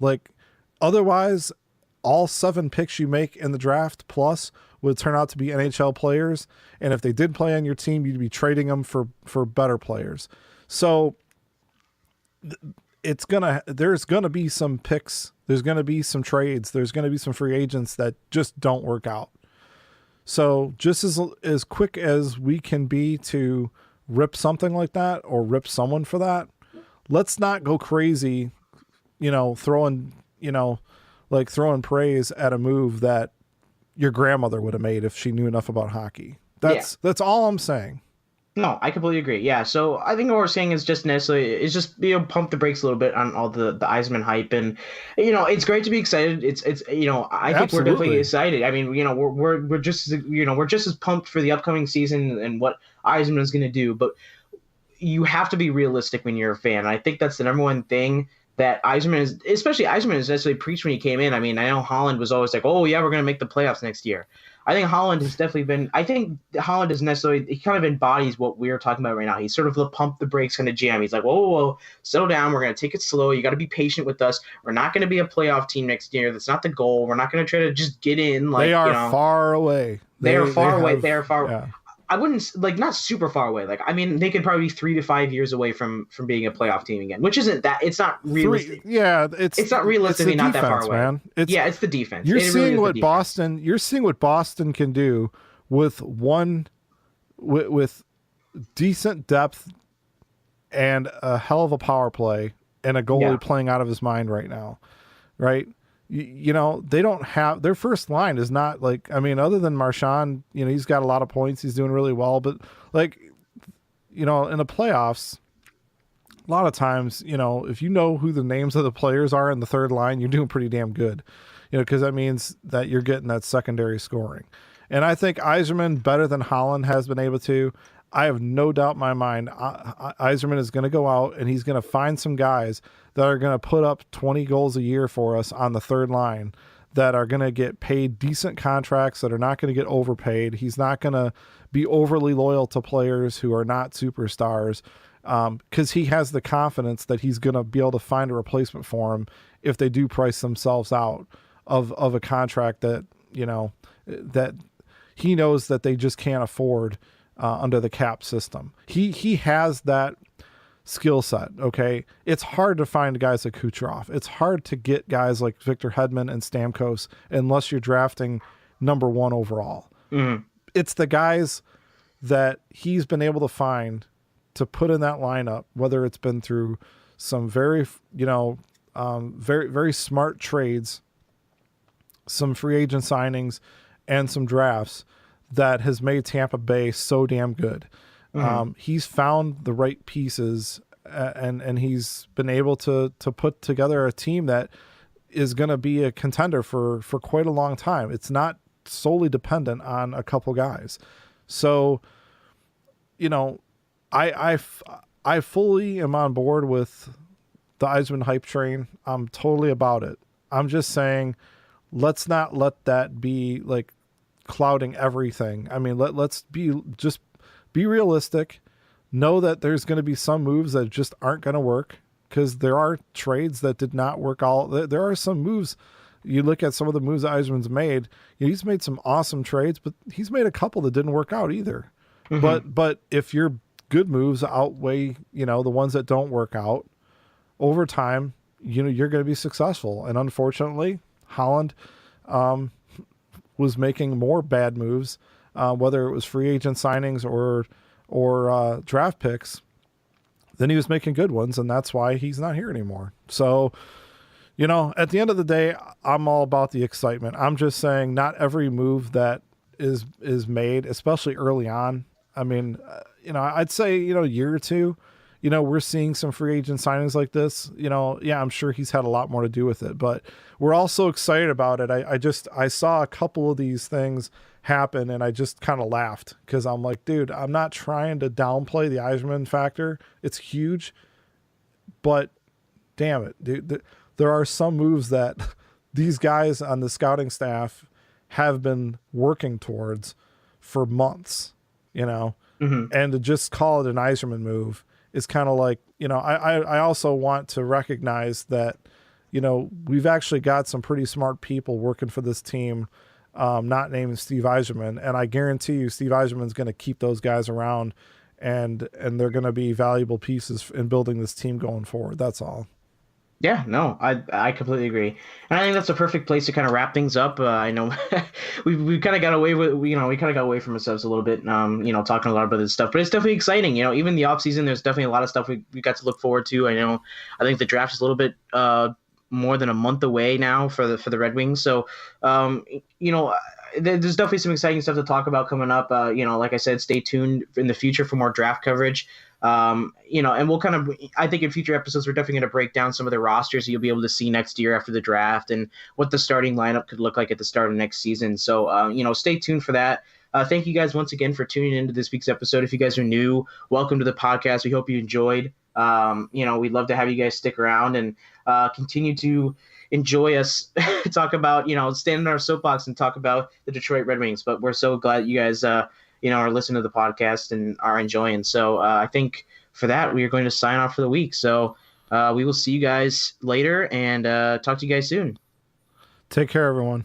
Otherwise, all 7 picks you make in the draft plus would turn out to be NHL players. And if they did play on your team, you'd be trading them for better players. So there's going to be some picks. There's going to be some trades. There's going to be some free agents that just don't work out. So just as quick as we can be to rip something like that or rip someone for that, let's not go crazy, throwing praise at a move that your grandmother would have made if she knew enough about hockey. That's all I'm saying.
No, I completely agree. Yeah, so I think what we're saying is just pump the brakes a little bit on all the Yzerman hype, and it's great to be excited. It's I think we're definitely excited. I mean, we're just as pumped for the upcoming season and what Yzerman is going to do, but you have to be realistic when you're a fan. I think that's the number one thing that Yzerman is necessarily preached when he came in. I mean, I know Holland was always like, oh yeah, we're going to make the playoffs next year. I think Holland has definitely been. I think Holland is he kind of embodies what we're talking about right now. He's sort of the pump the brakes kind of GM. He's like, whoa, settle down. We're going to take it slow. You got to be patient with us. We're not going to be a playoff team next year. That's not the goal. We're not going to try to just get in.
They are far away.
They are far away. They are far. Yeah. I wouldn't not super far away. They could probably be 3 to 5 years away from being a playoff team again, which isn't that. It's not realistic.
It's
not realistically not
defense,
that far away.
Man.
It's the defense.
You're seeing what Boston. You're seeing what Boston can do with with decent depth and a hell of a power play and a goalie playing out of his mind right now, right? They don't have their first line is not other than Marchand, he's got a lot of points. He's doing really well, but in the playoffs, a lot of times, if you know who the names of the players are in the third line, you're doing pretty damn good, because that means that you're getting that secondary scoring. And I think Yzerman, better than Holland has been able to, I have no doubt in my mind, Yzerman is going to go out and he's going to find some guys that are going to put up 20 goals a year for us on the third line that are going to get paid decent contracts, that are not going to get overpaid. He's not going to be overly loyal to players who are not superstars because he has the confidence that he's going to be able to find a replacement for him if they do price themselves out of a contract that that he knows that they just can't afford under the cap system. He has that skill set. Okay. It's hard to find guys like Kucherov. It's hard to get guys like Victor Hedman and Stamkos unless you're drafting number 1 overall.
Mm-hmm.
It's the guys that he's been able to find to put in that lineup, whether it's been through some very, very, very smart trades, some free agent signings, and some drafts that has made Tampa Bay so damn good. Mm-hmm. He's found the right pieces and he's been able to put together a team that is going to be a contender for quite a long time. It's not solely dependent on a couple guys. So, I fully am on board with the Yzerman hype train. I'm totally about it. I'm just saying, let's not let that be like clouding everything. I mean, let's be realistic. Know that there's going to be some moves that just aren't going to work because there are trades that did not work there are some moves. You look at some of the moves that Yzerman's made, he's made some awesome trades, but he's made a couple that didn't work out either. Mm-hmm. But if your good moves outweigh, the ones that don't work out over time, you're going to be successful. And unfortunately, Holland was making more bad moves, whether it was free agent signings or draft picks, then he was making good ones, and that's why he's not here anymore. So, at the end of the day, I'm all about the excitement. I'm just saying not every move that is made, especially early on. I mean, I'd say, a year or two, we're seeing some free agent signings like this. Yeah, I'm sure he's had a lot more to do with it, but we're all so excited about it. I saw a couple of these things happen and I just kind of laughed because I'm like, dude, I'm not trying to downplay the Yzerman factor. It's huge, but damn it, dude, there are some moves that these guys on the scouting staff have been working towards for months, mm-hmm. and to just call it an Yzerman move is kind of like, I also want to recognize that, we've actually got some pretty smart people working for this team, not named Steve Yzerman. And I guarantee you Steve Yzerman's going to keep those guys around and they're going to be valuable pieces in building this team going forward. That's all.
Yeah, no, I completely agree. And I think that's a perfect place to kind of wrap things up. I know we kind of got away with, we kind of got away from ourselves a little bit, talking a lot about this stuff, but it's definitely exciting. Even the off season, there's definitely a lot of stuff we got to look forward to. I think the draft is a little bit more than a month away now for the Red Wings. So, there's definitely some exciting stuff to talk about coming up. Like I said, stay tuned in the future for more draft coverage. And we'll kind of, I think in future episodes, we're definitely going to break down some of the rosters you'll be able to see next year after the draft and what the starting lineup could look like at the start of next season. So, stay tuned for that. Thank you guys once again for tuning into this week's episode. If you guys are new, welcome to the podcast. We hope you enjoyed. We'd love to have you guys stick around and continue to enjoy us talk about, stand in our soapbox and talk about the Detroit Red Wings. But we're so glad you guys, are listening to the podcast and are enjoying. So I think for that, we are going to sign off for the week. So we will see you guys later and talk to you guys soon.
Take care, everyone.